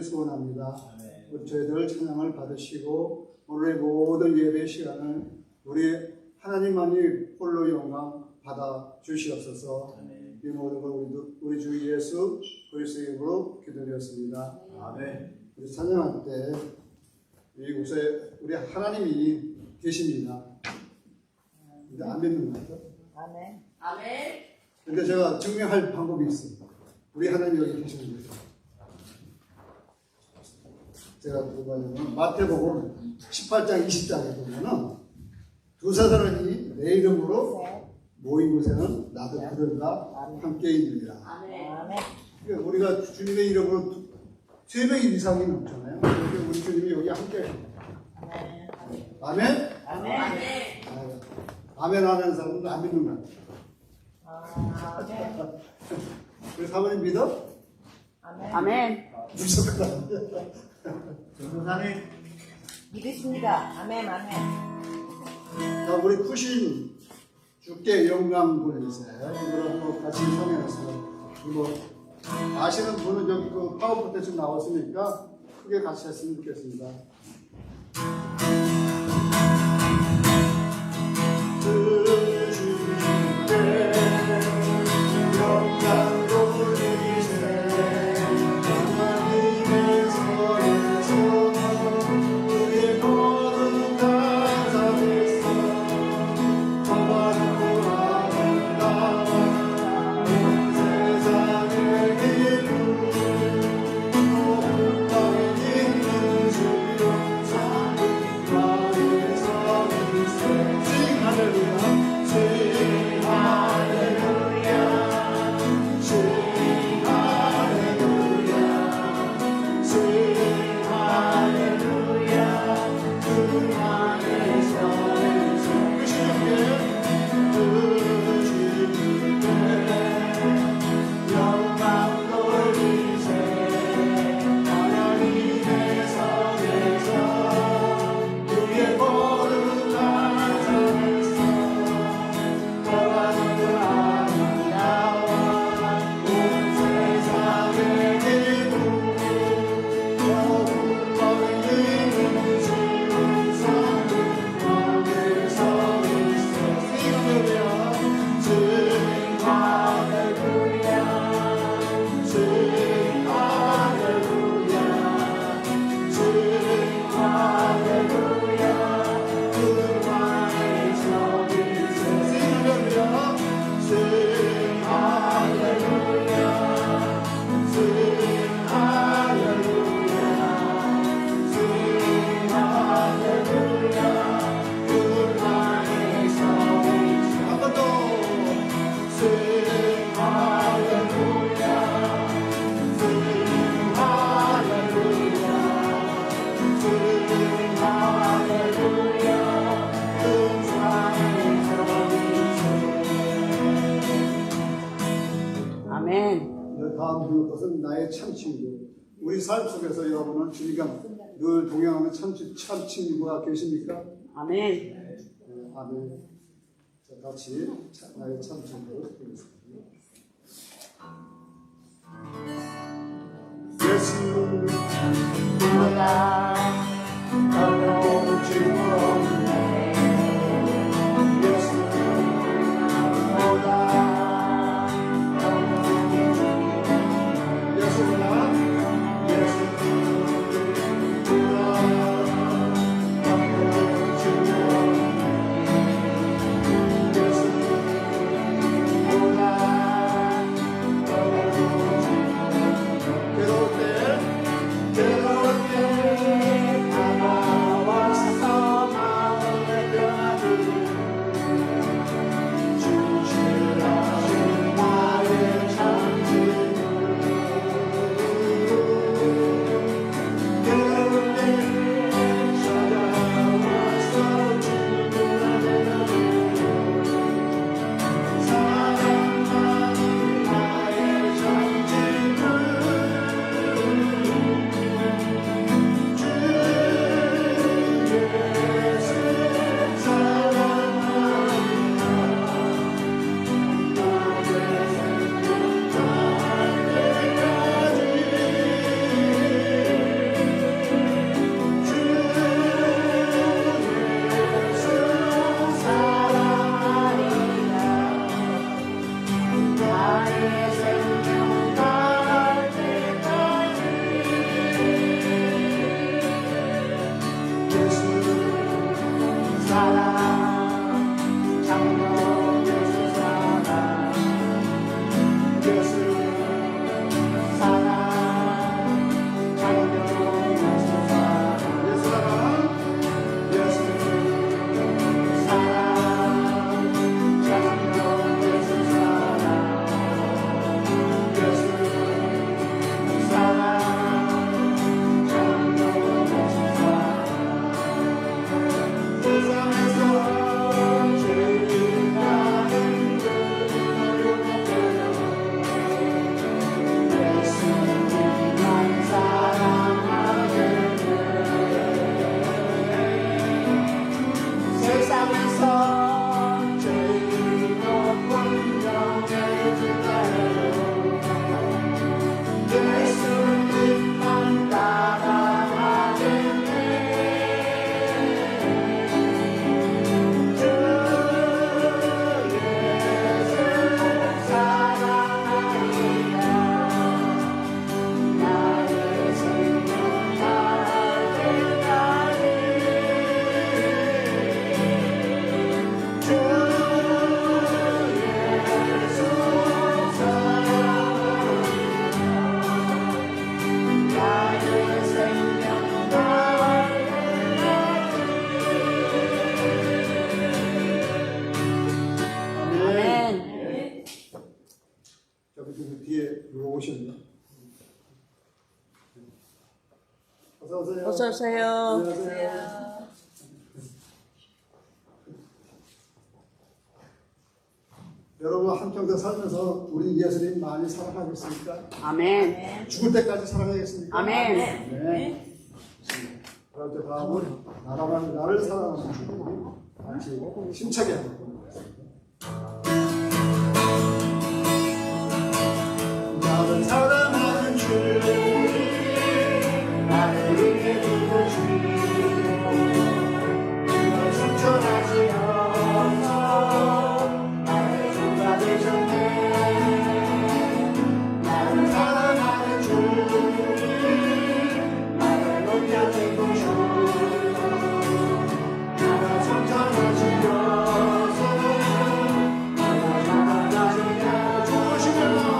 소원합니다. 우리 저희들 찬양을 받으시고 오늘의 모든 예배 시간을 우리 하나님만이 홀로 영광 받아 주시옵소서. 이 모든 걸 우리 주 예수 그리스도의 이름으로 기도드렸습니다. 아멘. 우리 찬양할 때 이곳에 우리 하나님이 계십니다. 근데 안 믿는 것 같아요? 아멘. 아멘. 근데 제가 증명할 방법이 있습니다. 우리 하나님이 여기 계시는 거죠. 제가 보면 마태복음 18장 20장에 보면은 두 사람이 내 이름으로 모인 곳에는 나도 그들과 함께 있느니라. 아멘. 아멘. 그러니까 우리가 주님의 이름으로 3명 이상이 넘잖아요. 그런데 우리 주님이 여기 함께 계십니다. 아멘? 아멘. 아멘. 아멘 하는 사람은 안 믿는 것 같아요. 아멘. 우리 사모님 믿어? 아멘. 무조건. 전도사님 믿으십니다. 아멘. 아멘. 자, 우리 쿠신 주께 영광 돌리세요. 이걸 한번 같이 성행해서 이거 아시는 분은 여기 그 파워포트 좀 나왔으니까 크게 같이 했으면 좋겠습니다. 주님께 영광 돌리세 하나님의 손에서 그의 거룩한 자에서 통하는 아름다운 온 세상의 기쁨 땅에 있는 주 영상 나의 성일세 Sing 할렐루야 Sing 할렐루야 Sing 할렐루야 Sing 할렐루야 그만의 성일세 그 주님께 영광 돌리세 하나님의 성에서 그의 거룩한 자에서 떠나는 아름다운 온 세상의 기쁨 거룩거리는 지금 성령의 성에서 Sing 할렐루야 Sing 할렐루야 Sing 할렐루야 그만의 성일세 Sing 할렐루야 Sing 할렐루야 Sing 할렐루야 그만의 성일세 한 번 더 Sing 할렐루야 Sing 할렐루야 Sing 할렐루야 그만의 성일세 아멘. 다음 부를 것은 나의 참 친구. 우리 삶 속에서 여러분은 주님과 늘 동행하는 참 친구가 계십니까? 아멘. 네, 아멘. 자, 같이 나의 참 친구를 부르겠습니다. 예수보다 더러운 친구 없네. 예수보다 괴로울 때 어서 오세요. 어서 오세요. 안녕하세요. 여러분 한평생 살면서 우리 예수님 많이 사랑하겠습니까? 아멘. 죽을 때까지 사랑하겠습니까? 아멘. 네. 그럴 때 다음은 나를 사랑하는 주님 같이 힘차게 한번 보내보겠습니다. 나를 사랑하는 주님 나를 위해 죽으시고 주여 충천하시어 나의 주가 되셨네. 나를 사랑하는 주님 나를 높여주고 주 나를 충천하시어서 나를 사랑하시며 주시며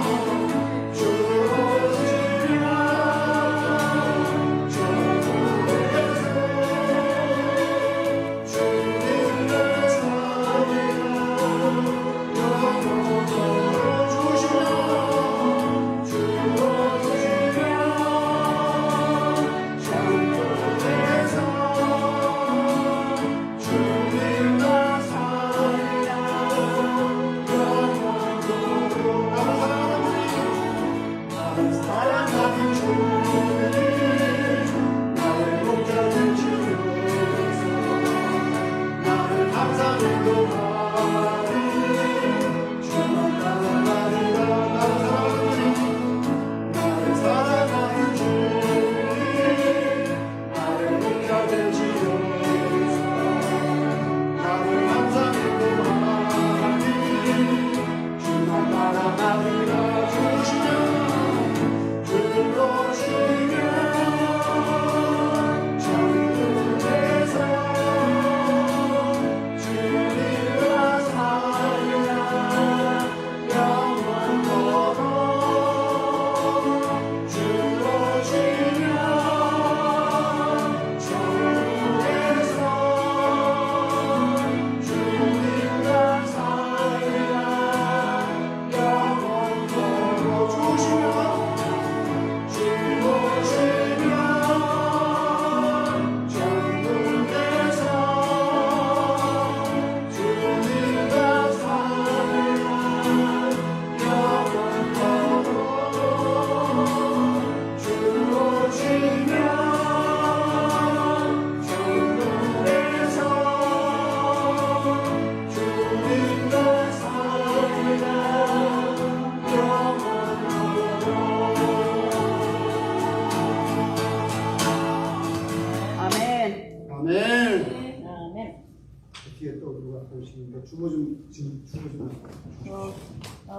뒤에 또 누가 보시는데 주모 좀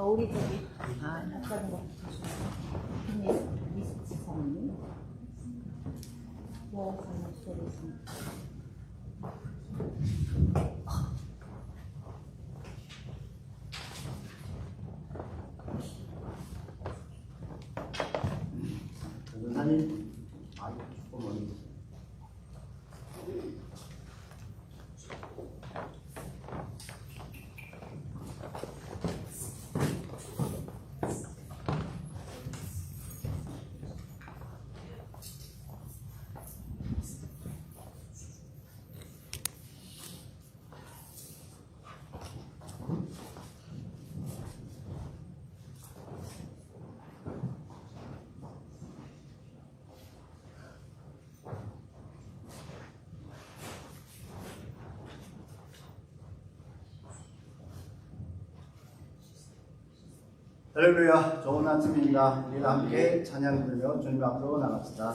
우리 저기 학생 거 미스치 사모님 사모님 수고했습니다. 전도사님 조금 멀리. 할렐루야, 좋은 아침입니다. 우리 함께 찬양 부르며 주님 앞으로 나갑시다.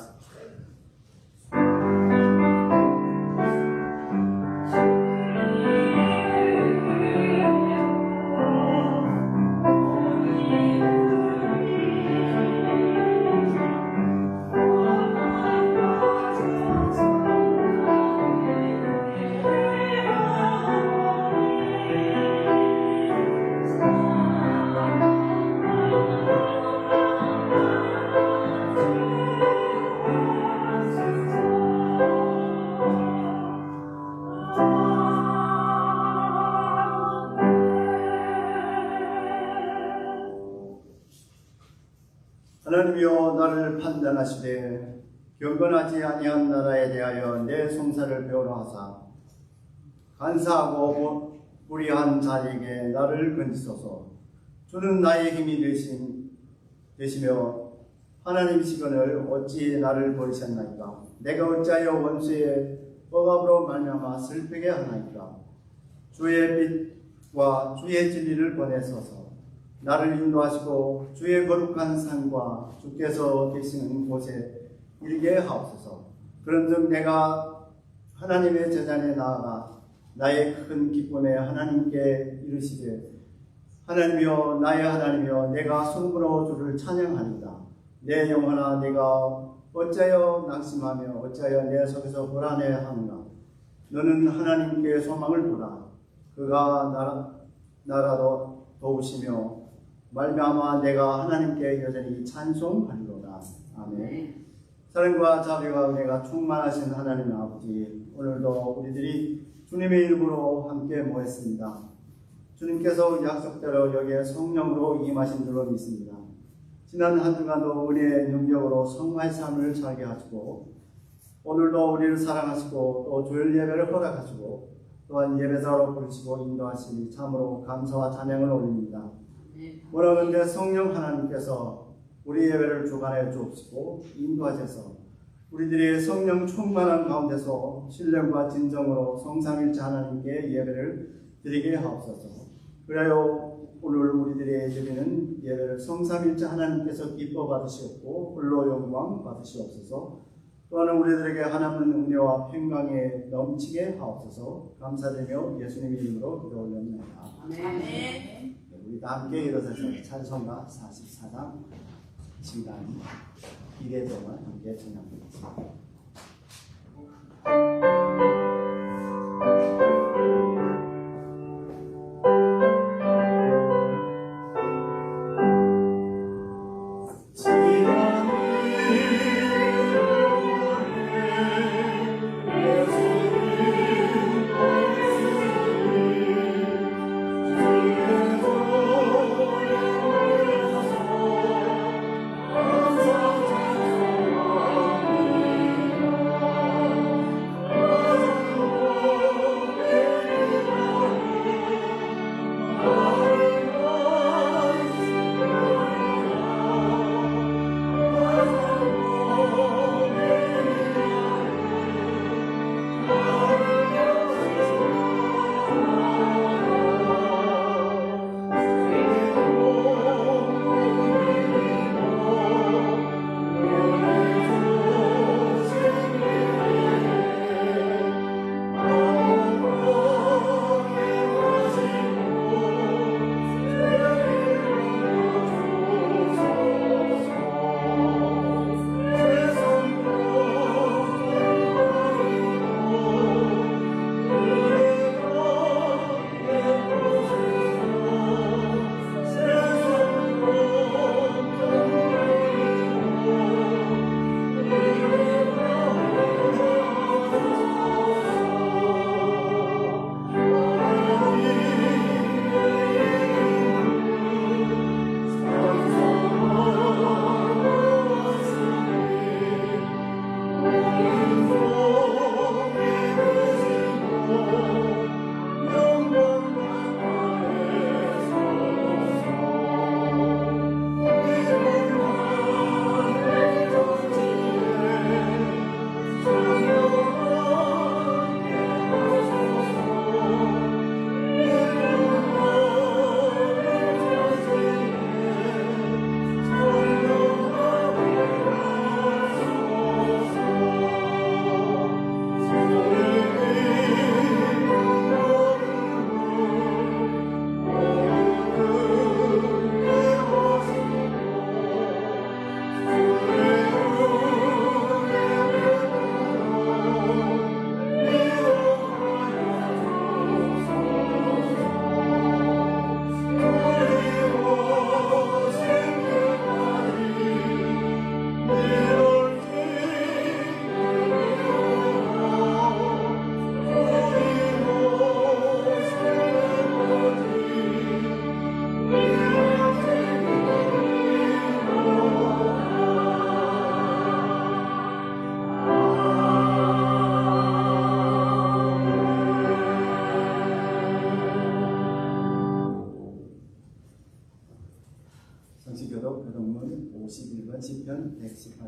하나님이여 나를 판단하시되 경건하지 아니한 나라에 대하여 내 송사를 배우라 하사 간사하고 무리한 자에게 나를 건지소서. 주는 나의 힘이 되시며 하나님이시거늘 어찌 나를 버리셨나이까. 내가 어찌하여 원수의 억압으로 말미암아 슬프게 하나이까. 주의 빛과 주의 진리를 보내소서. 나를 인도하시고 주의 거룩한 산과 주께서 계시는 곳에 이르게 하옵소서. 그런즉 내가 하나님의 제단에 나아가 나의 큰 기쁨에 하나님께 이르시되 하나님이여 나의 하나님이여 내가 숨으로 주를 찬양하리다. 내 영혼아 내가 어찌하여 낙심하며 어찌하여 내 속에서 불안해하는가. 너는 하나님께 소망을 두라. 그가 나라도 도우시며 말미암아 내가 하나님께 여전히 찬송하리로다. 아멘. 사랑과 자비와 은혜가 충만하신 하나님 아버지, 오늘도 우리들이 주님의 이름으로 함께 모였습니다. 주님께서 약속대로 여기에 성령으로 임하신 줄로 믿습니다. 지난 한 주간도 은혜의 능력으로 성화의 삶을 살게 하시고 오늘도 우리를 사랑하시고 또 주일 예배를 허락하시고 또한 예배자로 부르시고 인도하시니 참으로 감사와 찬양을 올립니다. 원하는데 성령 하나님께서 우리 예배를 주관해 주옵시고 인도하셔서 우리들의 성령 충만한 가운데서 신령과 진정으로 성삼일체 하나님께 예배를 드리게 하옵소서. 그래요 오늘 우리들의 드리는 예배를 성삼일체 하나님께서 기뻐 받으시옵고 홀로 영광 받으시옵소서. 또한 우리들에게 하나님의 은혜와 평강에 넘치게 하옵소서. 감사드리며 예수님의 이름으로 기도 올립니다. 아멘. 우리 다 함께 일어서서 찬송가 44장 시간 2회 동안 함께 찬양하겠습니다. Oh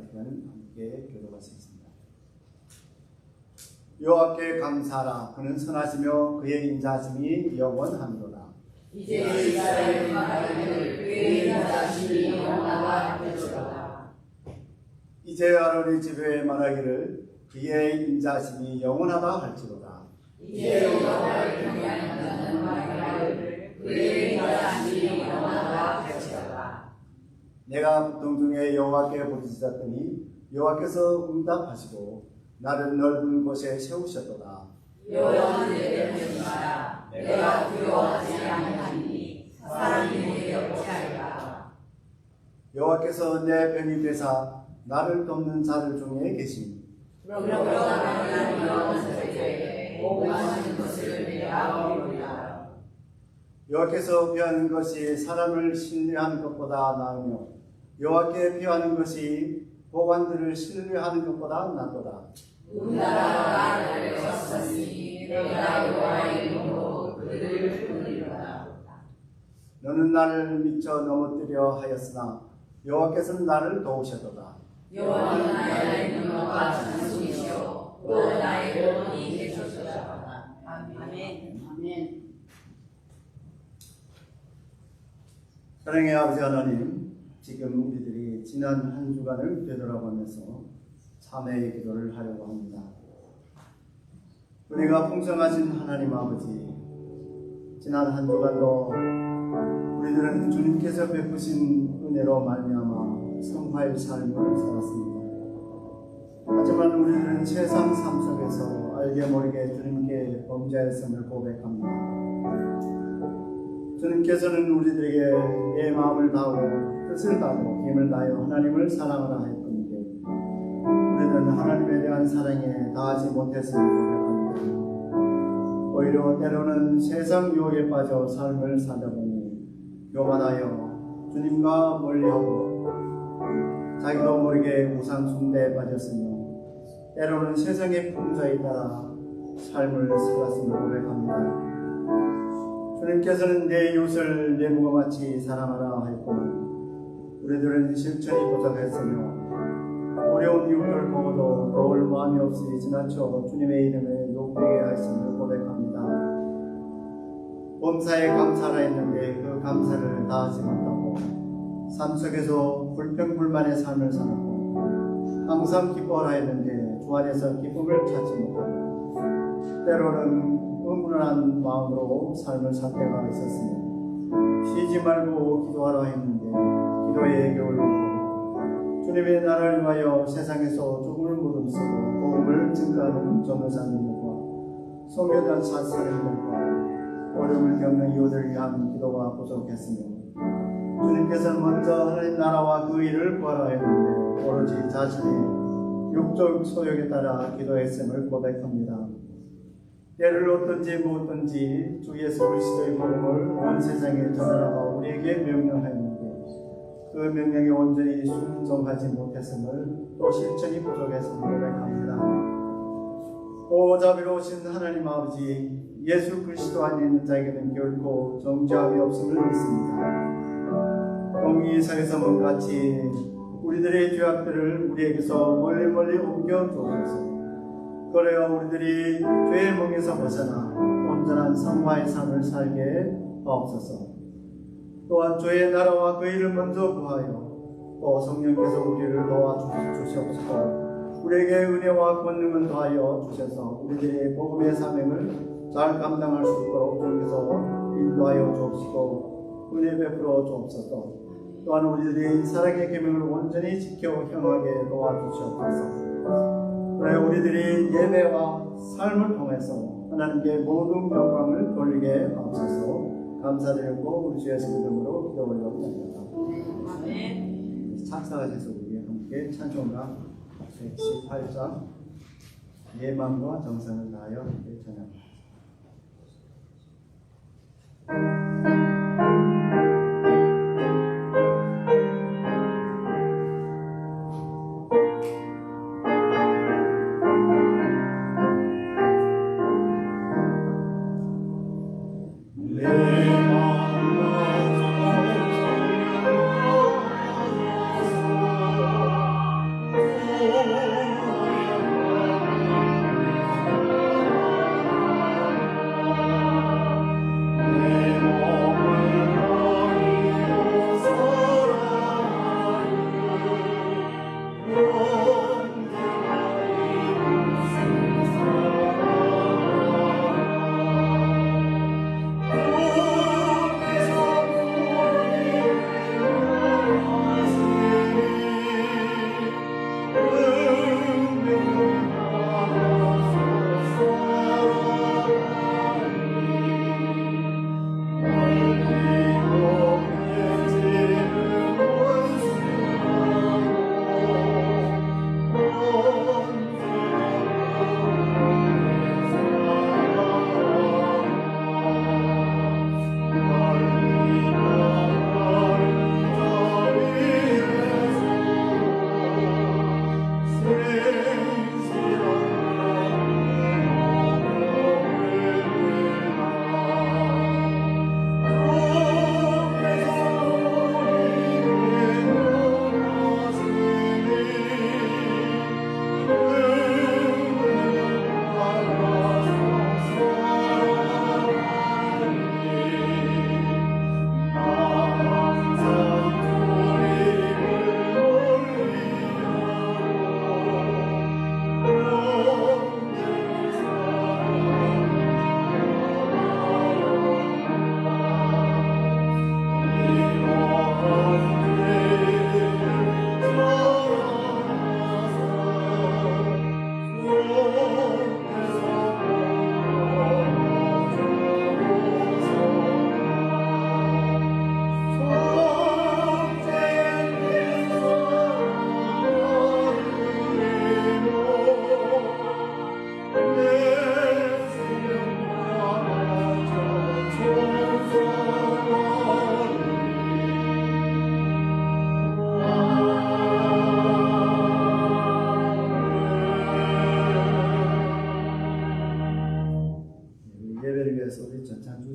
같으면 함께 교독하시겠습니다. 여호와께 감사하라. 그는 선하시며 그의 인자하심이 영원하니로다. 이제 이스라엘 말하기를 그의 인자하심이 영원하다 하였도다. 이제 아론의 지도에 말하기를 그의 인자하심이 영원하다 할지로다. 이제 여호와를 경외하는 자는 말하기를 그의 인자하심이 영원하다 할지로다. 내가 고통 중에 여호와께 부르짖었더니 여호와께서 응답하시고 나를 넓은 곳에 세우셨도다. 여호와는 내게 하시마라. 내가 두려워하지 아니하니 사람이 내게 어찌하리까. 여호와께서 내 편이 되사 나를 돕는 자들 중에 계시니 그러므로 나는 여호와께 보호하시는 것을 내가 모르리라. 여호와께서 피하는 것이 사람을 신뢰하는 것보다 나으며 여호와께 피하는 것이 보관들을 신뢰하는 것보다 낫도다. 우리나라가 나를 왔으니 내가 여호와의 이름으로 그들을 부르리로다. 너는 나를 미쳐 넘어뜨려 하였으나 여호와께서는 나를 도우셨도다. 여호와는 나의 능력과 찬송이시오 또 나의 구원이 되셨도다. 아멘. 아멘. 사랑의 아버지 하나님, 지금 우리들이 지난 한 주간을 되돌아보면서 참회의 기도를 하려고 합니다. 은혜가 풍성하신 하나님 아버지, 지난 한 주간도 우리들은 주님께서 베푸신 은혜로 말미암아 성화의 삶을 살았습니다. 하지만 우리들은 세상 삶 속에서 알게 모르게 주님께 범죄했음을 고백합니다. 주님께서는 우리들에게 내 마음을 다하고 뜻을 다하고 힘을 다하여 하나님을 사랑하라 했던데 우리는 하나님에 대한 사랑에 다하지 못했음을 고백합니다. 오히려 때로는 세상 유혹에 빠져 삶을 살다 보니 교만하여 주님과 멀리하고 자기도 모르게 우상 숭배에 빠졌으며 때로는 세상의 풍조에 따라 삶을 살았음을 고백합니다. 주님께서는 내 이웃을 내 몸과 같이 사랑하라 하였고 우리들은 실천이 부족했으며 어려운 이웃을 보고도 도울 마음이 없이 지나쳐 주님의 이름에 욕되게 하심을 고백합니다. 범사에 감사라 했는데 그 감사를 다하지 못하고 삶 속에서 불평불만의 삶을 살았고 항상 기뻐하라 했는데 주 안에서 기쁨을 찾지 못하고 때로는 흥분한 마음으로 삶을 살 때가 있었으며 쉬지 말고 기도하라 했는데 기도에 게을르고 주님의 나라를 위하여 세상에서 죽음을 무릅쓰고 복음을 증거하는 전도사님들과 성교단 사사님들과 어려움을 겪는 이웃을 위한 기도가 부족했으며 주님께서는 먼저 하나님 나라와 그 일을 구하라 했는데 오로지 자신의 육적 소욕에 따라 기도했음을 고백합니다. 때를 얻든지 무엇든지 주 예수 그리스도의 복음을 온 세상에 전하라고 우리에게 명령하였는데 그 명령에 온전히 순종하지 못했음을 또 실천이 부족했음을 고백합니다. 오 자비로우신 하나님 아버지, 예수 그리스도 안에 있는 자에게는 결코 정죄함이 없음을 믿습니다. 공의사에서 몸같이 우리들의 죄악들을 우리에게서 멀리 옮겨 주옵소서. 그래야 우리들이 죄의 멍에서 벗어나 온전한 성화의 삶을 살게 하옵소서. 또한 주의 나라와 그 일을 먼저 구하여 또 성령께서 우리를 도와주시옵소서. 우리에게 은혜와 권능을 더하여 주셔서 우리들의 복음의 사명을 잘 감당할 수 있도록 주님께서 인도하여 주옵시고 은혜 베풀어 주옵소서. 또한 우리들이 사랑의 계명을 온전히 지켜 행하게 도와주시옵소서. 그래 우리들이 예배와 삶을 통해서 하나님께 모든 영광을 돌리게 하옵소서. 감사드리고 우리 주 예수 이름으로 기도 올려드립니다. 아멘. 찬사하셔서 우리 함께 찬송가 118장 내 마음과 정성을 다하여 함께 전합니다.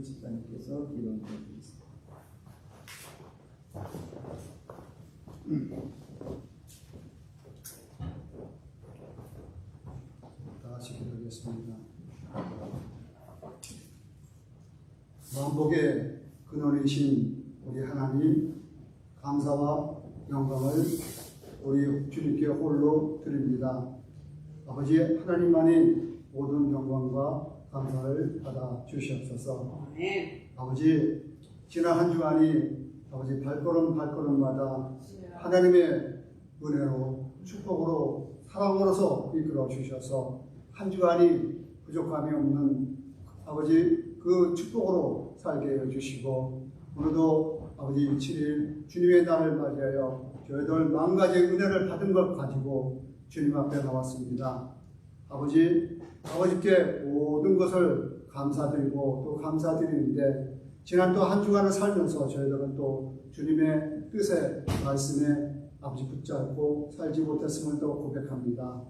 집사님께서 기도해 주시겠습니다. 다 같이 기도하겠습니다. 만복의 근원이신 우리 하나님, 감사와 영광을 우리 주님께 홀로 드립니다. 아버지 하나님만이 모든 영광과 감사를 받아 주시옵소서. 아버지 지난 한 주간이 아버지 발걸음마다 하나님의 은혜로 축복으로 사랑으로서 이끌어 주셔서 한 주간이 부족함이 없는 아버지 그 축복으로 살게 해 주시고, 오늘도 아버지 7일 주님의 날을 맞이하여 저희들 만 가지의 은혜를 받은 것 가지고 주님 앞에 나왔습니다. 아버지께 모든 것을 감사드리고 또 감사드리는데, 지난 또 한 주간을 살면서 저희들은 또 주님의 뜻에 말씀에 아버지 붙잡고 살지 못했음을 또 고백합니다.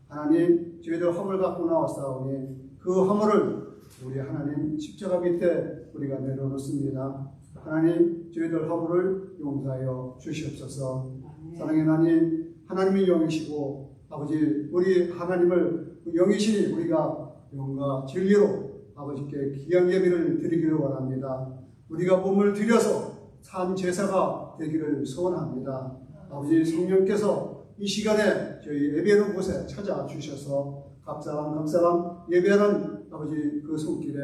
하나님, 저희들 허물 갖고 나왔사오니 그 허물을 우리 하나님 십자가 밑에 우리가 내려놓습니다. 하나님, 저희들 허물을 용서하여 주시옵소서. 사랑의 하나님, 하나님이 영이시고 아버지 우리 하나님을 영이시니 우리가 영과 진리로 아버지께 귀한 예배를 드리기를 원합니다. 우리가 몸을 들여서 산 제사가 되기를 소원합니다. 아버지 성령께서 이 시간에 저희 예배하는 곳에 찾아주셔서 감사람 예배하는 아버지 그 손길에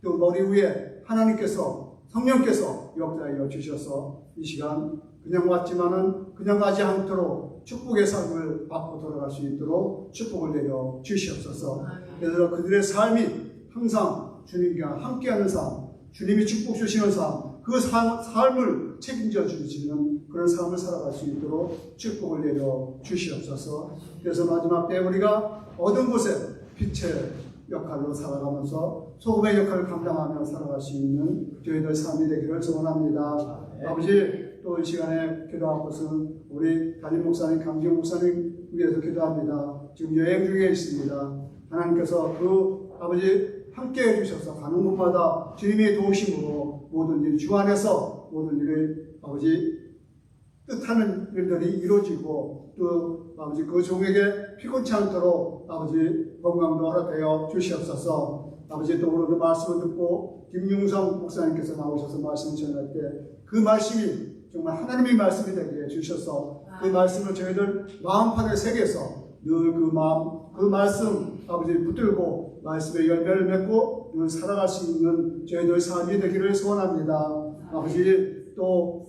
또 머리 위에 하나님께서 성령께서 역사하여 주셔서 이 시간 그냥 왔지만은 그냥 가지 않도록 축복의 삶을 받고 돌아갈 수 있도록 축복을 내려 주시옵소서. 그래서 그들의 삶이 항상 주님과 함께하는 삶, 주님이 축복 주시는 삶, 그 삶을 책임져 주시는 그런 삶을 살아갈 수 있도록 축복을 내려 주시옵소서. 그래서 마지막 때 우리가 어떤 곳에 빛의 역할로 살아가면서 소금의 역할을 감당하며 살아갈 수 있는 저희들 삶이 되기를 소원합니다. 아버지, 또 이 시간에 기도할 것은 우리 담임 목사님, 강지훈 목사님 위해서 기도합니다. 지금 여행 중에 있습니다. 하나님께서 그 아버지 함께 해주셔서 가는 곳마다 주님의 도우심으로 모든 일 주 안에서 모든 일을 아버지 뜻하는 일들이 이루어지고 또 아버지 그 종에게 피곤치 않도록 아버지 건강도 허락하여 주시옵소서. 아버지 또 오늘도 말씀을 듣고 김용성 목사님께서 나오셔서 말씀 전할 때 그 말씀이 정말 하나님의 말씀이 되게 해주셔서 그 말씀을 저희들 마음판에 새겨서 늘 그 마음, 그 말씀 아버지 붙들고 말씀의 열매를 맺고 늘 살아갈 수 있는 저희들 삶이 되기를 소원합니다. 아버지 또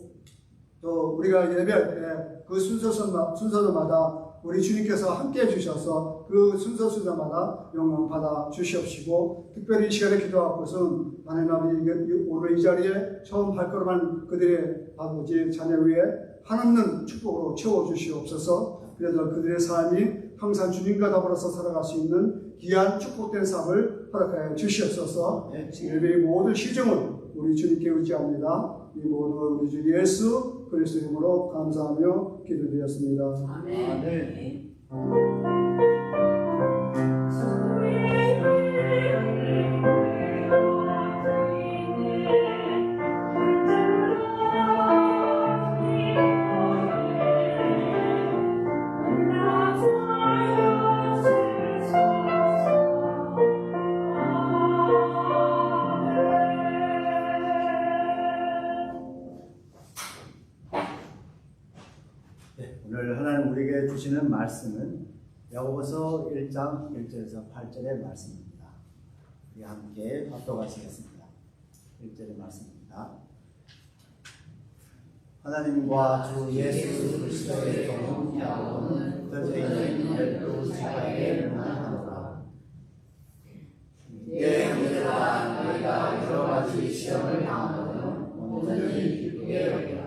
우리가 예배할 때 그 순서마다 우리 주님께서 함께 해주셔서 그 순서마다 영광 받아 주시옵시고, 특별히 이 시간에 기도할 것은 하나님 아버지 오늘 이 자리에 처음 발걸음한 그들의 아버지 자녀 위에 한없는 축복으로 채워주시옵소서. 그래서 그들의 삶이 항상 주님과 더불어서 살아갈 수 있는 귀한 축복된 삶을 허락하여 주시옵소서. 예배의 모든 시정은 우리 주님께 의지합니다. 이 모든 우리 주 예수 그리스도 이름으로 감사하며 기도드렸습니다. 아멘. 오늘 하나님 우리에게 주시는 말씀은 야고보서 1장 1절에서 8절의 말씀입니다. 우리 함께 합독하시겠습니다. 1절의 말씀입니다. 하나님과 주 예수 그리스도의 종 야고보는 흩어져 있는 열두 지파에게 명하노라. 내 형제들아, 너희가 여러 가지 시험을 당하거든 온전히 기쁘게 여기라.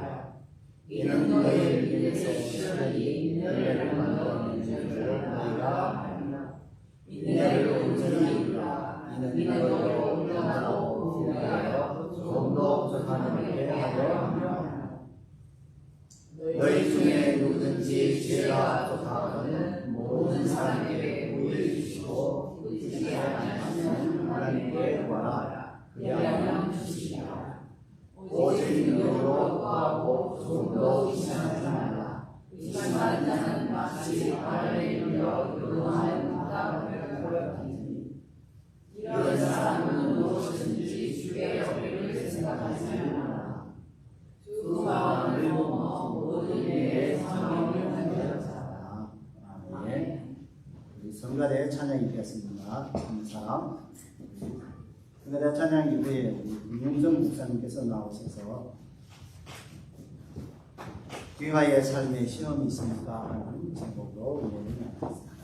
이는 너희의 믿음에서 시험이 열매를 만들어내는 줄을 너희가 알라. 인내를 온전히 이루라. 이는 너희로 운전하고 후회하여 조금도 부족하게 하려 함이라. 너희 중에 누구든지 지혜가 부족하거든 모든 사람에게 부유해 주시고 부족하지 않으면 하나님께 구하라. 그리하면 조금도 의심하지 말라. 의심하는 자는 마치 바람에 밀려 요동하는 바다를 보였더니 이런 사람은 무엇든지 주의 여기를 생각하지 말라. 두 마음을 모아 모든 일에 성령을 받으셨다. 아멘. 우리 성가대 찬양이 되었습니다. 감사. 성가대 찬양 이후에 윤영정 목사님께서 나오셔서 귀하의 삶의 시험이 있습니까? 하는 제목으로 예언을 나눴습니다.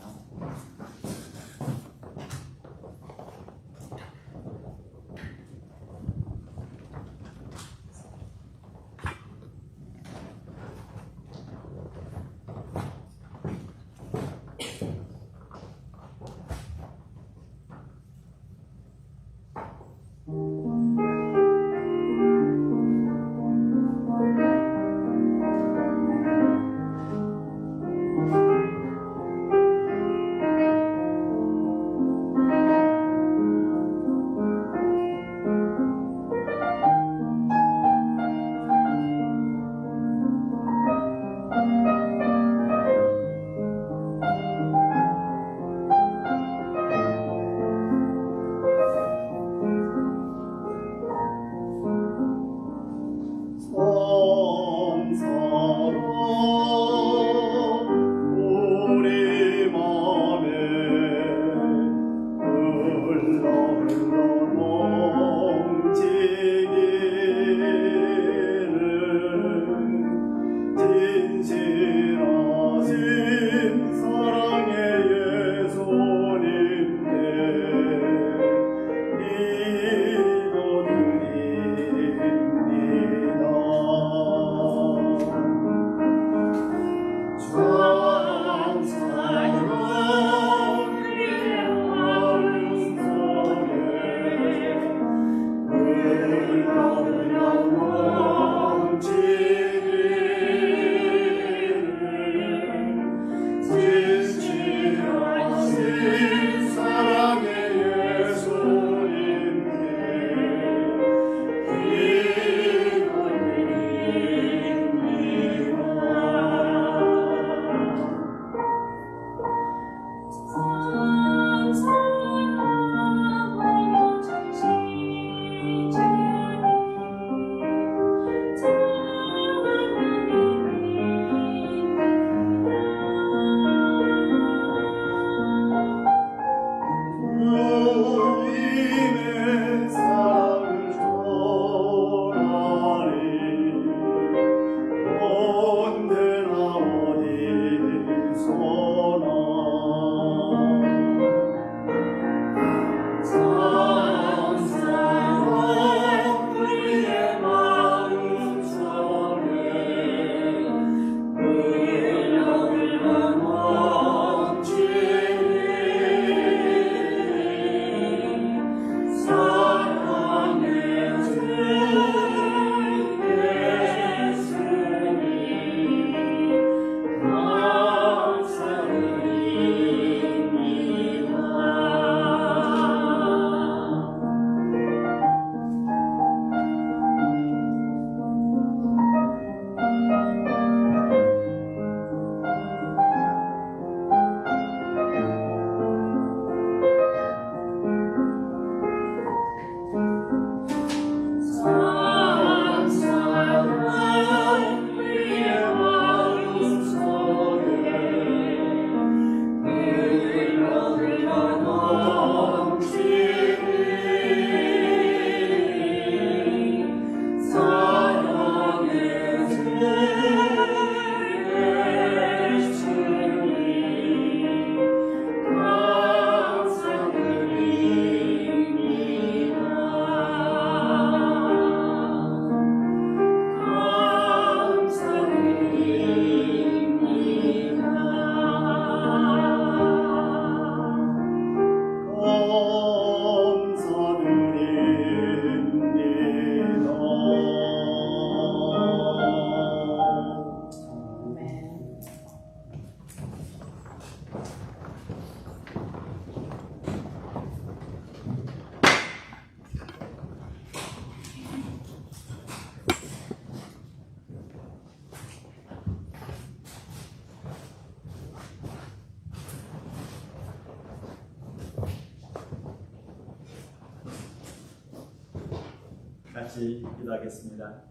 같이 기도하겠습니다.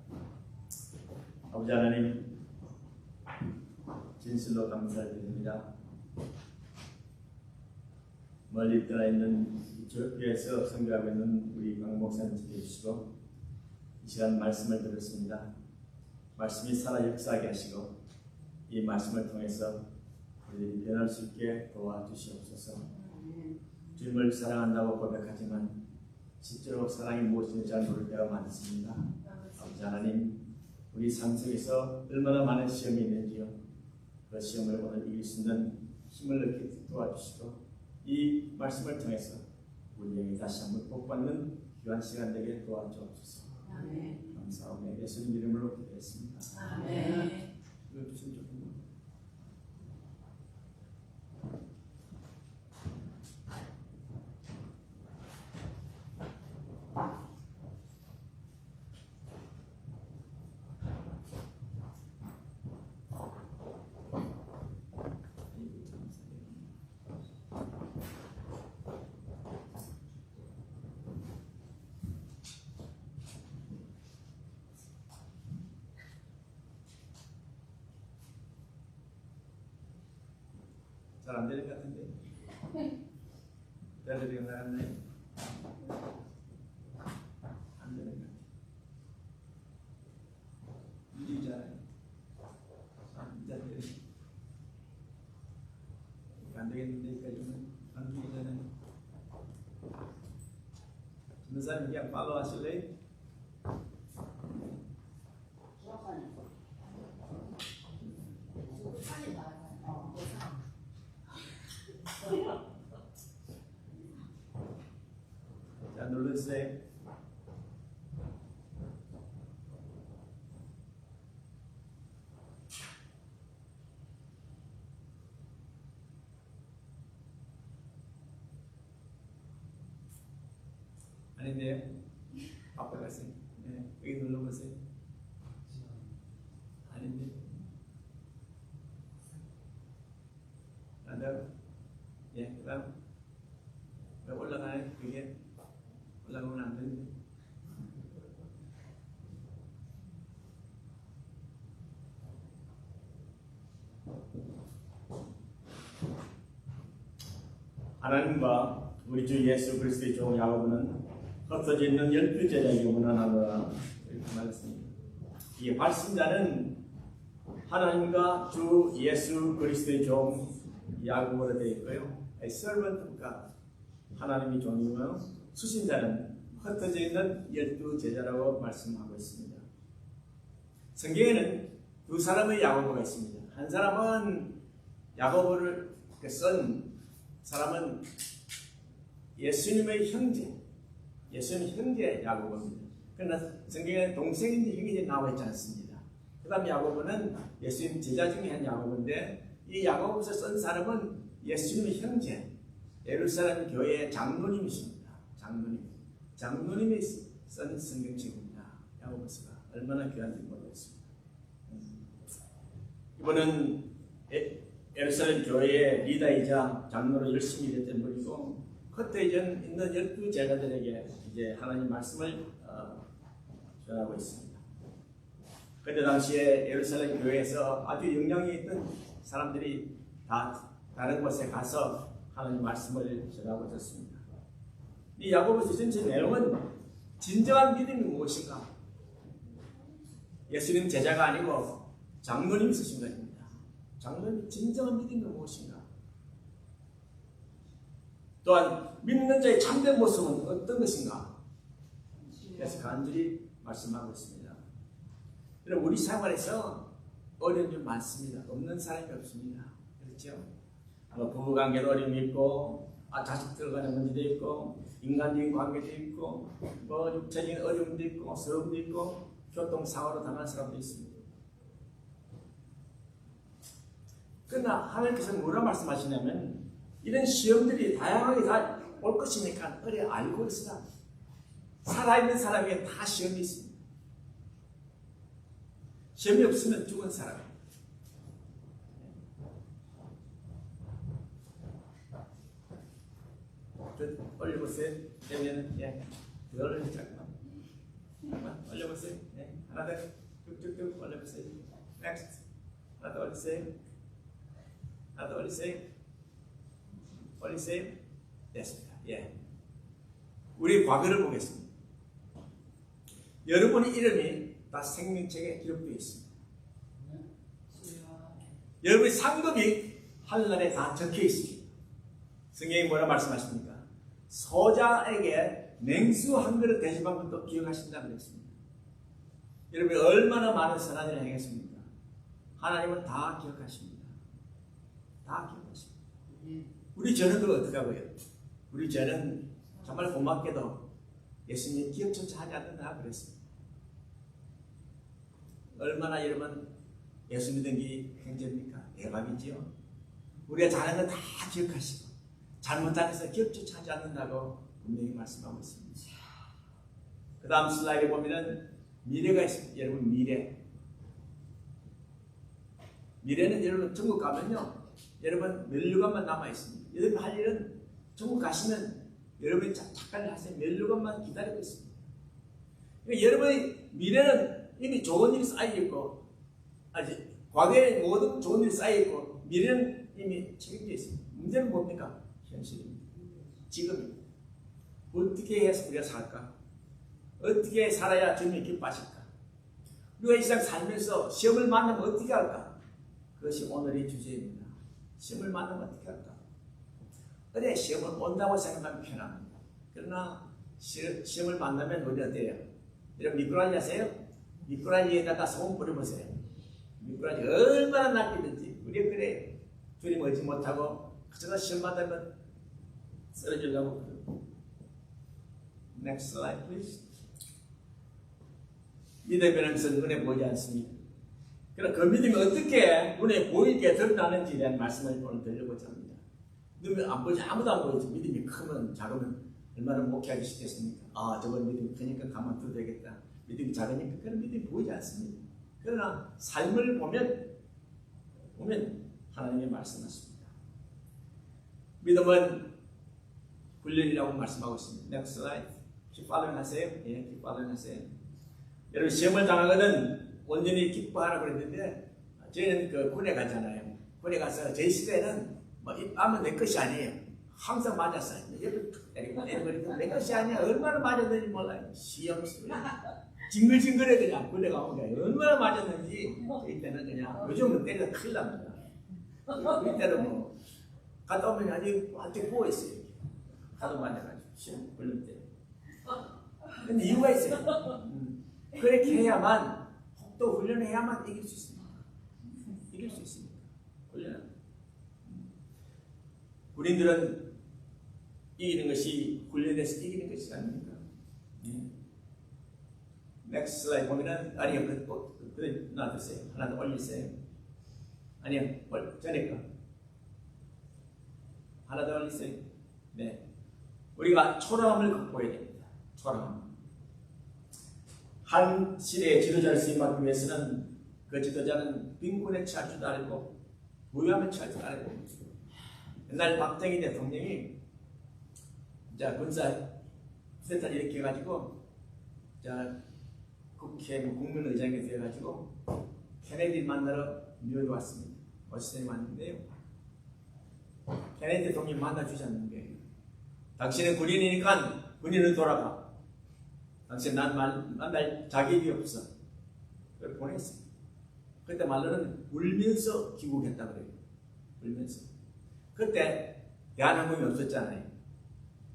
아버지 하나님, 진실로 감사드립니다. 멀리 떠나 있는 교회에서 선교하고 있는 우리 강 목사님 지켜주시고, 이 시간 말씀을 들었습니다. 말씀이 살아 역사하게 하시고, 이 말씀을 통해서 우리들이 변할 수 있게 도와주시옵소서. 주님을 사랑한다고 고백하지만 실제로 사랑이 무엇인지 잘 모를 때가 많습니다. 아버지 하나님, 우리 삶 속에서 얼마나 많은 시험이 있는지요, 그 시험을 오늘 이길 수 있는 힘을 얻게 도와주시고, 이 말씀을 통해서 우리에게 다시 한번 복받는 귀한 시간 되게 도와주옵소서. 감사하며 예수님 이름으로 기도했습니다. 아멘. 이거 주시면 좋겠네요. 잘 안 되는 것 같은데. 잘 되는 것 같네. 안 되는 것 같아. 일이잖아요. 이제 안 되겠는데, 여기까지는 안 되잖아요. 전도사님 그냥 팔로우 하실래요? 자, 눌러주세요. 아닌데요? 앞에 가세요. 네, 여기 눌러보세요. 아닌데. 네, 그 다음 올라가요. 그게 올라가면 안 되는데. 하나님과 우리 주 예수 그리스도의 종 야고보는 흩어져 있는 12제자에게 문안하노라 이렇게 말했습니다. 이 발신자는 하나님과 주 예수 그리스도의 종 야고보로 되어 있고요. servant of God, 하나님이 종이며 수신자는 흩어져 있는 12제자라고 말씀하고 있습니다. 성경에는 두 사람의 야고보가 있습니다. 한 사람은 야고보를 쓴 사람은 예수님의 형제, 예수님 형제 야고보입니다. 그러나 성경에 동생인지 형제인지 나와 있지 않습니다. 그 다음 야고보는 예수님 제자 중에 한 야고보인데, 이 야고보서 쓴 사람은 예수님의 형제, 예루살렘 교회의 장로님이십니다. 장로님이 쓴 성경책입니다. 야고보서가 얼마나 귀한지 모르겠습니다. 이번은 예루살렘 교회의 리더이자 장로로 열심히 일했던 분이고, 그때 있는 12제자들에게 이제 하나님 말씀을 전하고 있습니다. 그때 당시에 예루살렘 교회에서 아주 영향이 있던 사람들이 다 다른 곳에 가서 하나님 말씀을 전하고 있었습니다. 이 야고보서 전체 내용은 진정한 믿음이 무엇인가? 예수님 제자가 아니고 장로님이 쓰신 것입니다. 장로님 진정한 믿음이 무엇인가? 또한 믿는 자의 참된 모습은 어떤 것인가? 그래서 간절히 말씀하고 있습니다. 여러분, 우리 생활에서 어려운 점 많습니다. 없는 사람이 없습니다. 그렇죠? 부부관계도 어려움이 있고, 자식들 간의 문제도 있고, 인간적인 관계도 있고, 육체적인 어려움도 있고, 서름도 있고, 교통사고로 당한 사람도 있습니다. 그러나 하나님께서 뭐라 말씀하시냐면, 이런 시험들이 다양하게 다 올 것이니까 어려 알고 있으라. 살아있는 사람에게 다 시험이 있습니다. 시험이 없으면 죽은 사람. 올려보세요. 되면 그거를 잠깐. 한번 올려보세요. 네. 하나 더 뚝뚝뚝 올려보세요. Next. 하나 더 올리세요. 하나 더 올리세요. 올리세요. 됐습니다. 예. 우리 과거를 보겠습니다. 여러분의 이름이 다 생명책에 기록되어 있습니다. 여러분의 상급이 하늘나라에 다 적혀 있습니다. 성경이 뭐라 말씀하십니까? 소자에게 냉수 한 그릇 대접한 것도 기억하신다고 그랬습니다. 여러분이 얼마나 많은 선한 일을 행했습니까? 하나님은 다 기억하십니다. 다 기억하십니다. 우리 죄는 어떻게 하고요? 우리 죄는 정말 고맙게도 예수님 기억조차 하지 않는다 그랬습니다. 얼마나 여러분 예수 믿은 게 행제입니까? 대박이지요. 우리가 잘한 건 다 기억하시고 잘못한 것은 기억조차 하지 않는다고 분명히 말씀하고 있습니다. 그 다음 슬라이드에 보면은 미래가 있습니다. 여러분 미래는 여러분 천국 가면요 여러분 멸류관만 남아 있습니다. 여러분 할 일은 천국 가시면 여러분이 착한 일 하세요. 멸류관만 기다리고 있습니다. 그러니까 여러분의 미래는 이미 좋은 일이 쌓여있고 아직 과거에 모든 좋은 일이 쌓여있고 미래는 이미 책임져 있습니다. 문제는 뭡니까? 현실입니다. 지금입니다. 어떻게 해서 우리가 살까? 어떻게 살아야 주님이 기뻐하실까? 우리가 이 세상 살면서 시험을 만나면 어떻게 할까? 그것이 오늘의 주제입니다. 시험을 만나면 어떻게 할까? 어제 시험을 온다고 생각하면 편합니다. 그러나 시험을 만나면 우리 어때요? 여러분 미꾸라지 아세요? 미꾸라지에다가 소금 뿌려보세요. 미꾸라지 얼마나 낚이든지 우리가 그래 주님 얻지 못하고 그저 시험 만나면 쓰러지려고 그러고. Next slide please. 믿음이라는 것은 눈에 보이지 않습니다. 그럼 그 믿음이 어떻게 눈에 보이게 드러나는지에 대한 말씀을 오늘 드리려고자 합니다. 눈에 안 보이지 아무도 안 보이지 믿음이 크면 작으면 얼마나 목회하기 쉽겠습니까? 아 저건 믿음이 크니까 가만 둬도 되겠다. 믿음이 작으니까 그런 믿음이 보이지 않습니다. 그러나 삶을 보면 하나님이 말씀하십니다. 믿음은 훈련이라고 말씀하고 있습니다. Next slide. keep following 하세요. 예, keep following 하세요. 여러분 시험을 당하거든 온전히 기뻐하라고 그랬는데 저희는 그 군에 가잖아요. 군에 가서 저희 시대는 뭐 입하면 내 것이 아니에요. 항상 맞았어요. 때리고 내 것이 아니야. 얼마나 맞았는지 몰라요. 시험 징글징글해 그냥 군에 가면 얼마나 맞았는지 이때는 그냥 요즘은 때려서 큰일 납니다. 이때는 뭐 갔다 오면 아직 완전 부어있어요. 하도 맞아가지고 시험 걸릴 때. 근데 이유가 있어요. 그렇게 해야만 또 훈련을 해야만 이길 수 있습니다. 이길 수 있습니다. 훈련은. 군인들은 이기는 것이 훈련에서 이기는 것이 아닙니까? 넥스트 슬라이드 보면은 아니요 그래 놔두세요. 하나 더 올리세요. 아니요 전에 거 하나 더 올리세요. 네, 우리가 초라함을 극복해야 됩니다. 초라함. 한 시대의 지도자를 수임하기 위해서는 그 지도자는 빈곤에 처할 줄도 알고 부유함에 처할 줄도 알고 옛날 박정희 대통령이 군사 쿠데타를 일으켜가지고 국회 국민의장이 되어가지고 케네디 만나러 뉴욕에 왔습니다. 워싱턴에 왔는데요. 케네디 대통령이 만나주셨는 거예요. 당신은 군인이니까 군인으로 돌아가. 당신 난 만날 자격이 없어. 그걸 보냈어요. 그때 말로는 울면서 귀국했다고 그래요. 울면서. 그때 대한항공이 없었잖아요.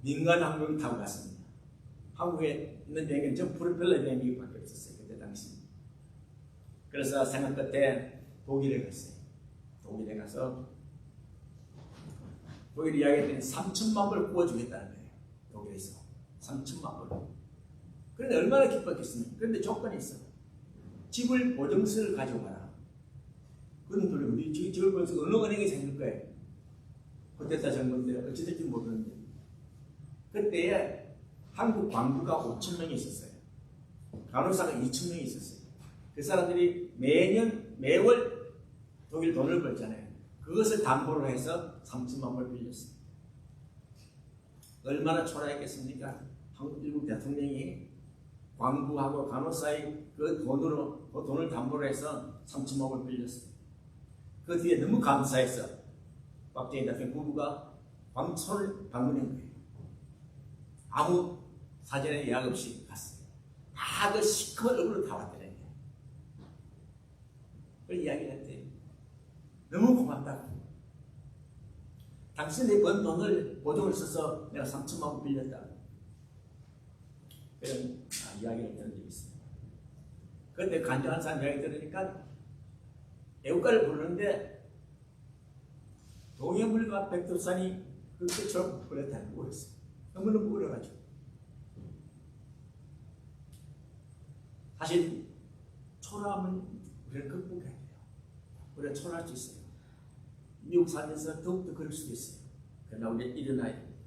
민간 항공이 타고 갔습니다. 한국에 있는 비행기는 전 프로펠러 비행기밖에 없었어요. 그때 당시. 그래서 생각 끝에 독일에 갔어요. 독일에 가서 독일 이야기했더니 3천만 불 구워주겠다는 거예요. 독일에서 3천만 불. 그런데 얼마나 기뻤겠습니까? 그런데 조건이 있어. 집을 보증서를 가져가라. 그런 돈이 우리 집을 보증서 어느 은행에 생길 거예요. 그때다 정부인데 어찌 될지 모르는데. 그때에 한국 광부가 5,000명이 있었어요. 간호사가 2,000명이 있었어요. 그 사람들이 매월 독일 돈을 벌잖아요. 그것을 담보로 해서 3천만 불 빌렸어요. 얼마나 초라했겠습니까? 한국 일국 대통령이 광부하고 간호사의 그 돈을 담보로 해서 3천억을 빌렸어요. 그 뒤에 너무 감사해서 박정희 대통령 부부가 광천을 방문한 거예요. 아무 사전에 예약 없이 갔어요. 다 그 시커먼 얼굴로 다 왔다는 거예요. 그걸 이야기를 했대요. 너무 고맙다고. 당신이 번 돈을 보증을 써서 내가 3천만 원 빌렸다. 그런 이야기를 들은 적이 있습니다. 그런데 간증한 사람 이야기 들으니까 애국가를 부르는데 동해물과 백두산이 그 끝처럼 그렇다는 거였어요. 너무너무 어려가지고. 사실 초라함은 우리를 극복해야 돼요. 우리가 초라할 수 있어요. 미국 살면서 더욱더 그럴 수도 있어요. 그러나 우리 일어나야 됩니다.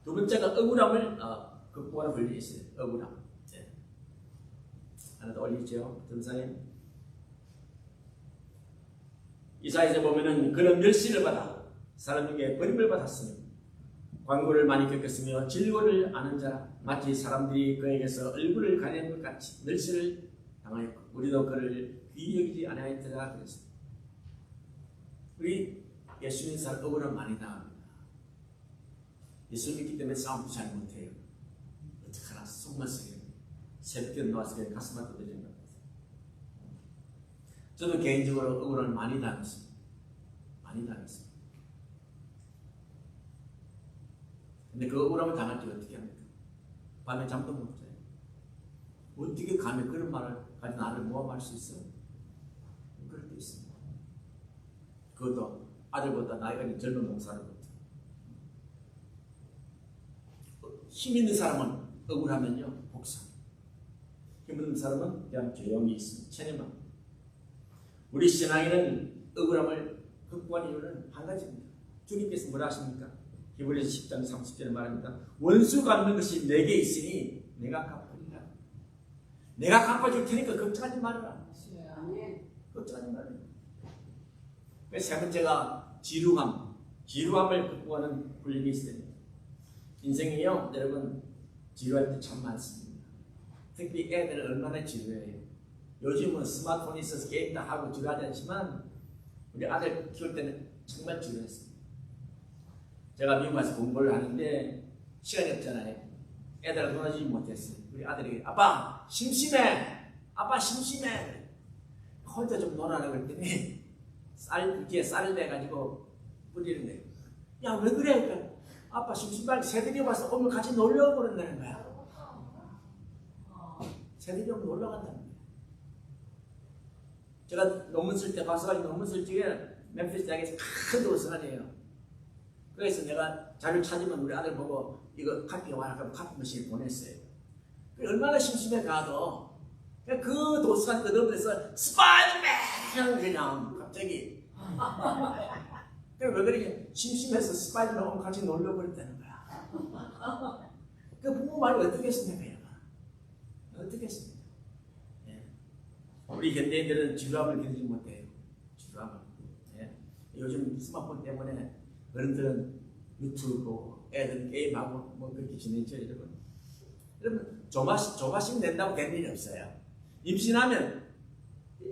두 번째가 억울함을 극복하는 권리 있어요. 억울함. 네. 하나 더 올리죠. 전사님. 이사야서 보면은 그는 멸시를 받아 사람에게 버림을 받았으며 광고를 많이 겪었으며 진료를 아는 자라 마치 사람들이 그에게서 얼굴을 가리는 것 같이 멸시를 당하였고 우리도 그를 귀히 여기지 아니하였더라 그랬습니다. 우리 예수 믿는 사람 억울함 많이 당합니다. 예수 믿기 때문에 싸움도 잘 못해요. 어떡하나 속만 쓰게 새벽에 놓아서 그냥 가슴만 두드리는 것 같아요. 저도 개인적으로 억울함을 많이 당했습니다. 많이 당했습니다. 근데 그 억울함을 당할 때 어떻게 합니까? 밤에 잠도 못 자요. 어떻게 감히 그런 말을 가지고 나를 모함할 수 있어요? 그럴 때 있습니다. 그것도 아들보다 나이가 있는 젊은 목사로부터. 힘 있는 사람은 억울하면요 복사. 힘 없는 사람은 그냥 조용히 있습니다. 체념합니다. 우리 신앙에는 억울함을 극복하는 이유는 한 가지입니다. 주님께서 뭐라 하십니까? 히브리서 10장 30절에 말합니다. 원수 갚는 것이 내게 있으니 내가 갚으리라. 내가 갚아줄 테니까 걱정하지 말아라. 걱정하지 말아라. 세 번째가 지루함을 극복하는 훈련이 있어요. 인생이요, 여러분 지루할 때 참 많습니다. 특히 애들 얼마나 지루해요. 요즘은 스마트폰이 있어서 게임도 하고 지루하지 않지만 우리 아들 키울 때는 정말 지루했습니다. 제가 미국 가서 공부를 하는데 시간이 없잖아요. 애들하고 놀아주지 못했어요. 우리 아들이 아빠 심심해. 아빠 심심해. 혼자 좀 놀아라 그랬더니 뒤에 쌀을 내가지고 뿌리는 거예요. 야 왜 그래? 그러니까 아빠 심심하게 새들이 와서 오늘 같이 놀러 그런다는 거야. 새들이 오면 놀러 간다는 거야. 제가 논문 쓸 때 박사과정 논문 쓸 적에 멤피스 대학에서 큰 도서관이에요. 그래서 내가 자료 찾으면 우리 아들 보고 이거 카피 와라 하고 카피 머신을 보냈어요. 얼마나 심심해 가도 그 도서관 끄덕거려서 스파이더맨 그냥 갑자기 왜 그러냐 심심해서 스파이더맨 오면 같이 놀러 버렸다는 거야. 그 부모 말을 어떻게 했습니까? 어떻게 했습니까? 예. 우리 현대인들은 지루함을 견디지 못해요. 지루함을. 예. 요즘 스마트폰 때문에 어른들은 유튜브 보고 애들은 게임하고 뭐 그렇게 지내죠 여러분. 여러분 조바심 낸다고 된 일이 없어요. 임신하면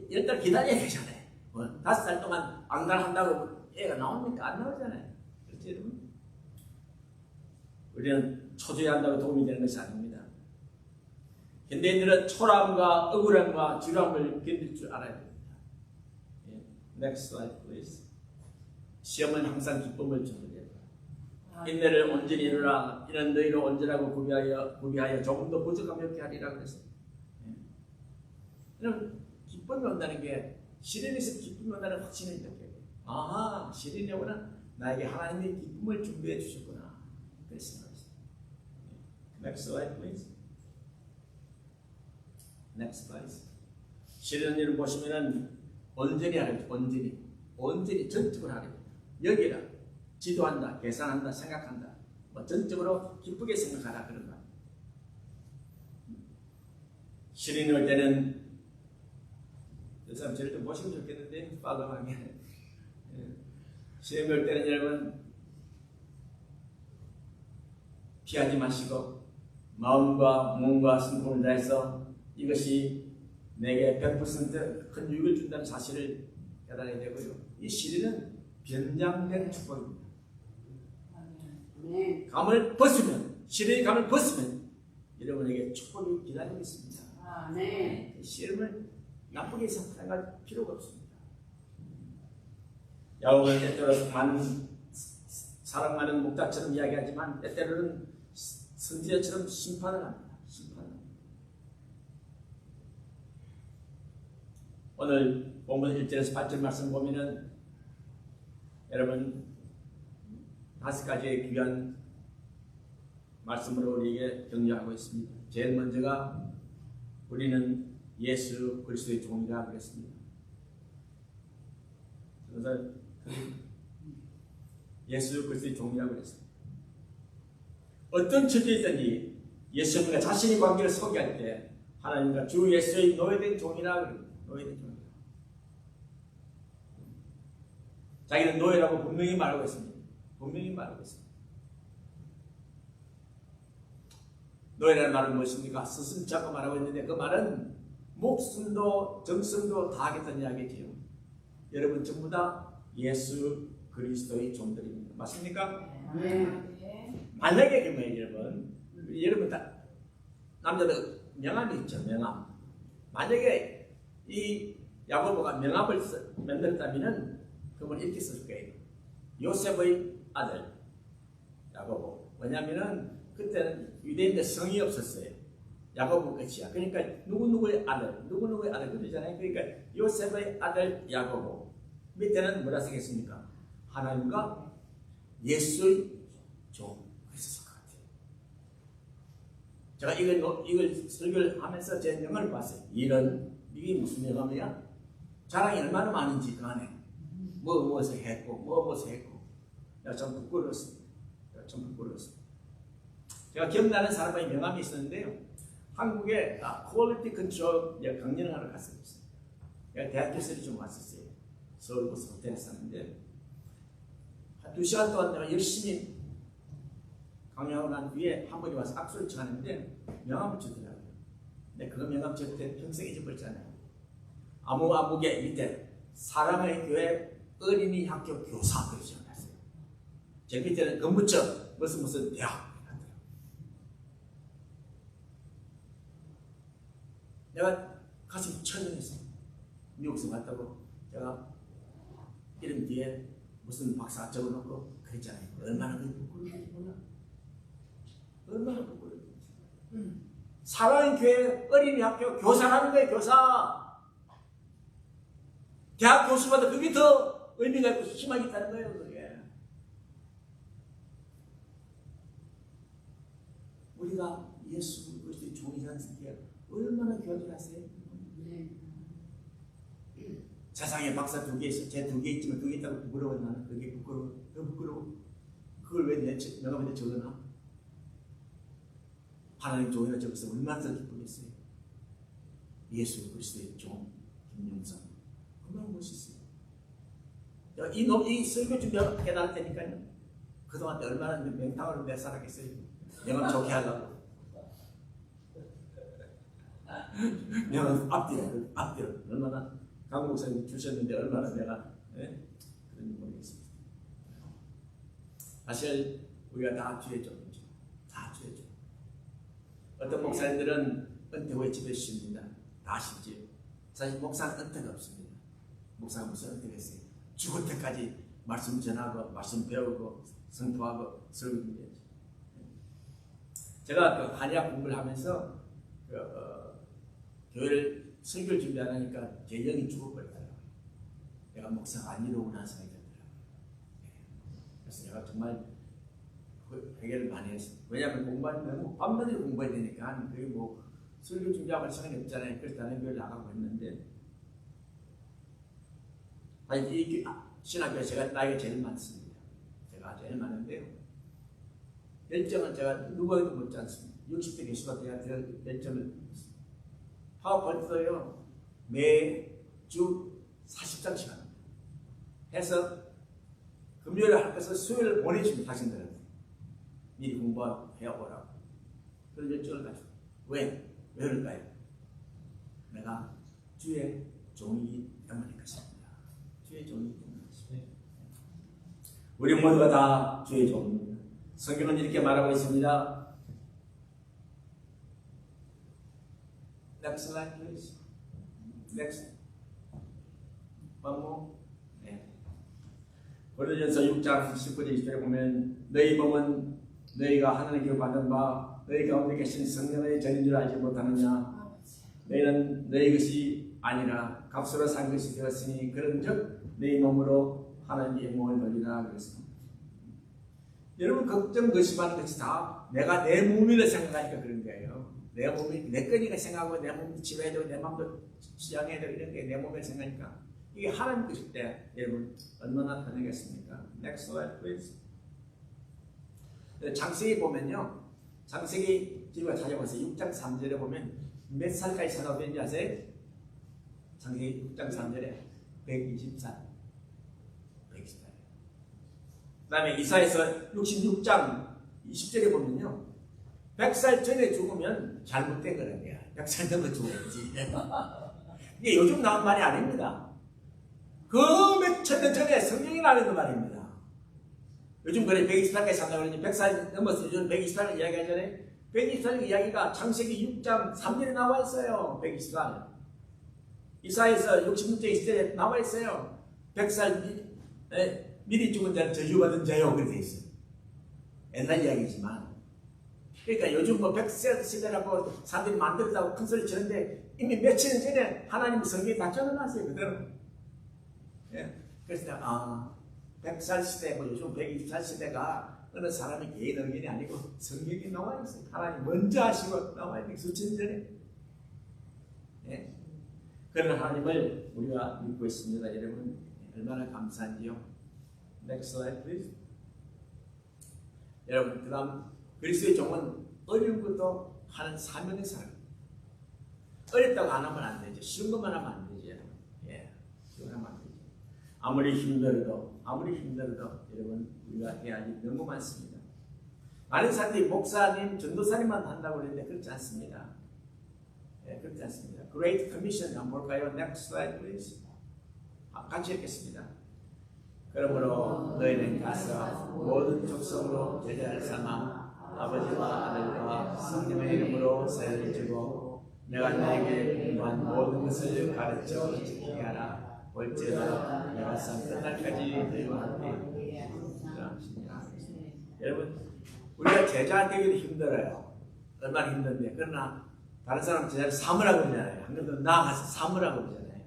10달 기다려야 되잖아요. 5살 동안 앙달한다고 애가 나옵니까? 안 나오잖아요. 그렇죠 여러분? 우리는 초조해야 한다고 도움이 되는 것이 아닙니다. 현대인들은 초라함과 억울함과 지루함을 견딜 줄 알아야 됩니다. Next slide please. 시험은 항상 기쁨을 주느니라. 인내를 온전히 이루라. 이는 너희를 온전하고 구비하여 조금 더 부족함이 없게 하리라 그랬어요. 여러분 기쁨이 온다는 게 시련에서 기쁨이 온다는 확신을 느껴야 돼요. 아하 시련이 오구나. 나에게 하나님의 기쁨을 준비해 주셨구나. 그랬어요. Next slide please. Next slide. 시련을 보시면은 온전히 하래요. 온전히 전적으로 하래요. 여기라 지도한다, 계산한다, 생각한다. 뭐 전적으로 기쁘게 생각하라 그런 거. 시련이 올 때는 그 사람 저를 좀 보시면 좋겠는데 빠그하게 시련이 올 때는 여러분 피하지 마시고 마음과 몸과 승부를 다해서 이것이 내게 100%큰 유익을 준다는 사실을 깨달아야 되고요. 이 시리는 변장된 축복입니다. 감을 벗으면, 시리의 감을 벗으면 여러분에게 축복이 기다리고 있습니다. 시름을 나쁘게 생각할 필요가 없습니다. 야곱은 때때로 많은 사랑 많은 목자처럼 이야기하지만 때때로는 선지자처럼 심판을 합니다. 오늘 본문 1절에서 8절 말씀 보면은 여러분 5가지의 귀한 말씀으로 우리에게 격려하고 있습니다. 제일 먼저가 우리는 예수 그리스도의 종이라 그랬습니다. 그래서 예수 그리스도의 종이라고 그랬습니다. 어떤 처지든지 예수님과 자신의 관계를 소개할 때 하나님과 주 예수의 노예된 종이라 그럽니다. 노예된 종이라. 자기는 노예라고 분명히 말하고 있습니다. 분명히 말하고 있습니다. 노예라는 말은 무엇입니까? 스승 잡고 말하고 있는데 그 말은 목숨도 정성도 다하겠다는 이야기지요. 여러분 전부 다 예수 그리스도의 종들입니다. 맞습니까? 만약에 그러면 여러분 다 남자들 명함이 있죠. 명함. 만약에 이 야고보가 명함을 만들었다면 그러면 이렇게 쓸 거예요. 요셉의 아들 야고보. 왜냐하면 그때는 유대인들 성이 없었어요. 야고보 끝이야. 그러니까 누구누구의 아들 그러잖아요. 그러니까 요셉의 아들 야고보. 밑에는 뭐라 쓰겠습니까? 하나님과 예수의 종. 그래서 쓸 것 같아요. 제가 이걸 설교를 하면서 제 명을 봤어요. 이게 무슨 명함이야? 자랑이 얼마나 많은지 그 안에 무엇을 했고 내가 좀 부끄러웠습니다. 제가 기억나는 사람의 명함이 있었는데요. 한국에 퀄리티 컨트롤 강연을 하러 갔었어요. 제가 대학교에서 좀 왔었어요. 서울버스 호텔에 샀는데 한 2시간 동안 내가 열심히 강연하고 난 뒤에 한 분이 와서 악수를 쳐하는데 명함을 주더라고요. 근데 그 명함 줄 때 평생 잊어버렸잖아요. 아무개 밑에 사랑의 교회 어린이 학교 교사 그렇게 적어놨어요. 제 밑에는 건부처 무슨 대학. 내가 가슴이 철렁했어요. 미국에서 왔다고 제가 이름 뒤에 무슨 박사 적어놓고 그랬잖아요. 얼마나 부끄러운지 몰라. 얼마나 부끄러운지. 사랑의 교회 어린이 학교 교사라는 거예요. 교사. 대학 교수보다 그게 더 의미가 있고 희망이 있다는 거예요. 그게. 우리가 예수 그리스도의 종이라는 게 얼마나 귀하세요? 세상에 박사 2개 있어. 제 2개 있지만 2개 있다고 부끄러워. 나는 그게 부끄러워. 더 부끄러워. 그걸 왜 내 명함에 적어놔? 하나님 종이라 적어서 얼마나 더 기쁘겠어요. 예수 그리스도의 종 김용선. 얼마나 멋있어요. 이 설교 준비하고 깨달을 테니까요. 그동안 얼마나 맹탕으로 내 살았겠어요. 명함 좋게 하려고. 명함 앞뒤로 얼마나 강 목사님 주셨는데 얼마나 내가 그런지 모르겠습니다. 사실 우리가 다 죄죠. 다 죄죠. 어떤 목사님들은 은퇴 후에 집에 쉬십니다. 다 쉽지요. 사실 목사는 은퇴가 없습니다. 목사가 무슨 은퇴가 있어요? 죽을 때까지 말씀 전하고 말씀 배우고 선포하고 설교 준비하죠. 제가 그 한의학 공부를 하면서 교회를 설교를 준비 안 하니까 제 영이 죽어버리더라고요. 내가 목사가 아니로구나 생각이 들더라고요. 그래서 제가 정말 회개를 많이 했어요. 왜냐하면 공부하면 밤낮으로 공부해야 되니까 그게 뭐 설교 준비하고 할 시간이 없잖아요. 그래서 다른 교회 나가고 했는데 이 신학교에 제가 나이가 제일 많습니다. 제가 제일 많은데요. 열정은 제가 누구에도 못지 않습니다. 60대 교수가 돼야 될 열정을 파워포인트도요. 매주 40장씩 합니다. 해서 금요일에 할 것을 수요일을 보내줍니다. 학생들한테. 미리 공부해오라고. 그런 열정을 가지고. 왜 그럴까요? 내가 주의 종이기 때문인 것입니다. 주의 종이기 때문인 것입니다. 우리 모두가 다 주의 종입니다. 성경은 이렇게 말하고 있습니다. Next slide, please. Next. One more. 네. 고린도전서 6장 19절 20절에 보면 너희 몸은 너희가 하나님께 받는 바 너희 가운데 계신 성령의 전인 줄 알지 못하느냐. 너희는 너희 것이 아니라 값으로 산 것이 되었으니 그런즉 너희 몸으로 하나님의 영광을 돌리라 그랬습니다. 여러분 걱정 의심하는 것이 다 내가 내 몸이라 생각하니까 그런 거예요. 내 몸이 내 거니까 생각하고 내 몸도 지어야 되고 내 마음도 지향해야 되고 이런 게 내 몸에 생각하니까 이게 하나님 것일 때 여러분 얼마나 편하겠습니까? Next slide please. 창세기 보면요. 창세기 지금 찾아보세요. 6장 3절에 보면 몇 살까지 살아도 되는지 아세요? 창세기 6장 3절에 120살. 120살. 그 다음에 이사야서 66장 20절에 보면요. 100살 전에 죽으면 잘못된 거란 거야. 100살 넘어 죽어야지. 이게 요즘 나온 말이 아닙니다. 그 몇 천 년 전에 성경이 나오는 말입니다. 요즘 그래 120살까지 산다고 그러니 100살 넘어서 요즘 120살 이야기하잖아요. 120살 이야기가 창세기 6장 3절에 나와 있어요. 120살. 이사야서 66장 20절에 나와 있어요. 100살 미리 죽은 자는 저주받은 자요. 그렇게 돼 있어요. 옛날 이야기지만. 그러니까 요즘 뭐 100세 시대라고 사람들이 만들었다고 큰 소리 치는데 이미 며칠 전에 하나님 성경에 다 적어놨어요. 그대로. 예. 그래서 100살 시대고 요즘 120살 시대가 어느 사람이 개인 의견이 아니고 성경에 나와 있어요. 하나님 먼저 하시고 나와 있는 수천 전에. 예. 그런 하나님을 우리가 믿고 있습니다. 여러분 얼마나 감사한지요. Next slide please. 여러분 그 다음 그리스도의 종은 어려운 것도 하는 사명의 사람. 어렵다고 안 하면 안 되죠. 쉬운 것만 하면 안 되죠. 예, 쉬운 것만 하면 안 되죠. 아무리 힘들어도 여러분 우리가 해야 할 일이 너무 많습니다. 많은 사람들이 목사님, 전도사님만 한다고 그러는데 그렇지 않습니다. 예, 그렇지 않습니다. Great Commission 한번 볼까요? Next slide please. 같이 읽겠습니다. 그러므로 너희는 가서 모든 족속으로 제자를 삼아 아버지와 아들과 성령의 이름으로 세례를 주고 내가 너에게 공부한 모든 것을 가르쳐 지키게 하라. 볼지어다 내가 산 끝날까지 너희와 함께 여러분 우리가 제자 되기도 힘들어요. 얼마나 힘든데 그러나 다른 사람 제자를 삼으라고 그러잖아요. 한 걸음 더 나아가서 삼으라고 그러잖아요.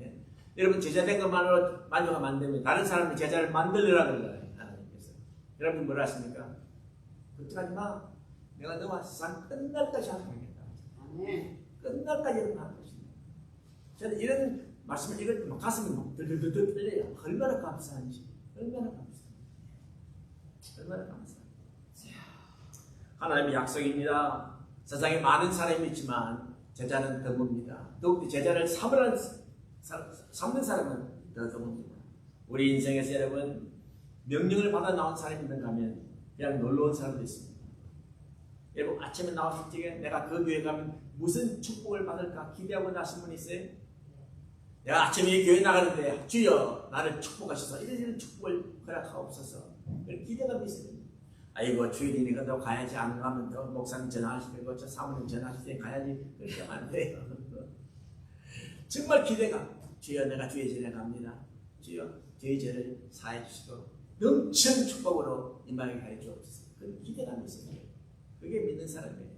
예? 여러분 제자 된 것만으로 만족하면 안 됩니다. 다른 사람이 제자를 만들으라고 그러잖아요. 하나님께서. 여러분 뭐라 하십니까? 걱정하지 마. 내가 너와 세상 끝날까지 하겠다. 끝날까지 이렇게 할 것입니다. 저는 이런 말씀을 읽을 때 가슴이 막 들들들 떨려요. 얼마나 감사한지. 얼마나 감사한지. 하나님의 약속입니다. 세상에 많은 사람이 있지만 제자는 드뭅니다. 더욱이 제자를 삼는 사람은 더 드뭅니다. 우리 인생에서 여러분 명령을 받아 나온 사람이 있는가 하면 그냥 놀러 온 사람도 있습니다. 여러분 아침에 나왔을 때 내가 그 교회 가면 무슨 축복을 받을까 기대하고 나신 분 있어요? 내가 아침에 교회 나가는데 주여 나를 축복하셔서 이런 축복을 허락하옵소서 그런 기대감이 있어요. 아이고 주일이니까 너 가야지. 안 가면 더 목사님 전화하실 거고 저 사모님 하실 때 가야지. 그렇게 하면 안 돼요. 정말 기대감. 주여 내가 주의 전에 갑니다. 주여 주의 죄를 사해 주시고 넘치는 축복으로 임하게 하여 주옵소서. 그런 기대감이 있어요. 그게 믿는 사람이에요.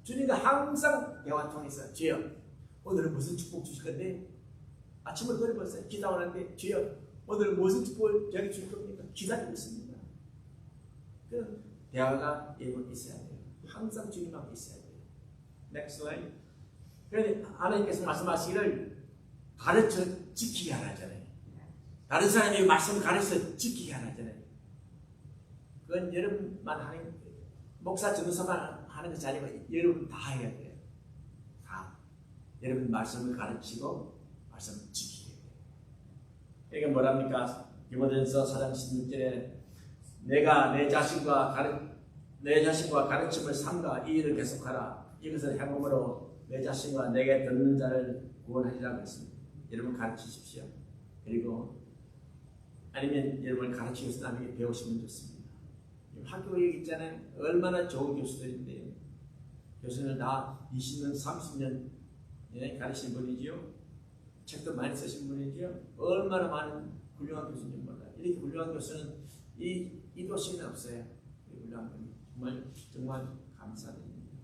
주님과 항상 대화 통해서 주여 오늘은 무슨 축복 주실 건데 아침을 걸어봤어요. 기도하는데 주여 오늘은 무슨 축복을 저에게 주실 겁니까? 기다리고 있습니다. 그 대화가 여러분 있어야 돼요. 항상 주님하고 있어야 돼요. Next slide. 그런데 하나님께서 말씀하시기를 가르쳐 지키게 하라잖아요. 다른 사람이 말씀을 가르쳐 지키게 하라잖아요. 그건 여러분만 하는 목사 전도사만 하는 것이 아니고 여러분 다 해야 돼요. 다. 여러분 말씀을 가르치고 말씀을 지키게 돼요. 이게 뭐랍니까? 디모데전서 4장 16절에 내가 내 자신과 내 자신과 가르침을 삼가 이 일을 계속하라. 이것을 행함으로 내 자신과 내게 듣는 자를 구원하리라고 했습니다. 여러분 가르치십시오. 그리고 아니면 여러분을 가르치면서 남에게 배우시면 좋습니다. 학교 여기 있잖아요. 얼마나 좋은 교수들인데요. 교수는 다 20년, 30년 가르친 분이지요. 책도 많이 쓰신 분이지요. 얼마나 많은 훌륭한 교수인지 몰라요. 이렇게 훌륭한 교수는 이 도시는 없어요. 훌륭한 분이 정말 감사드립니다.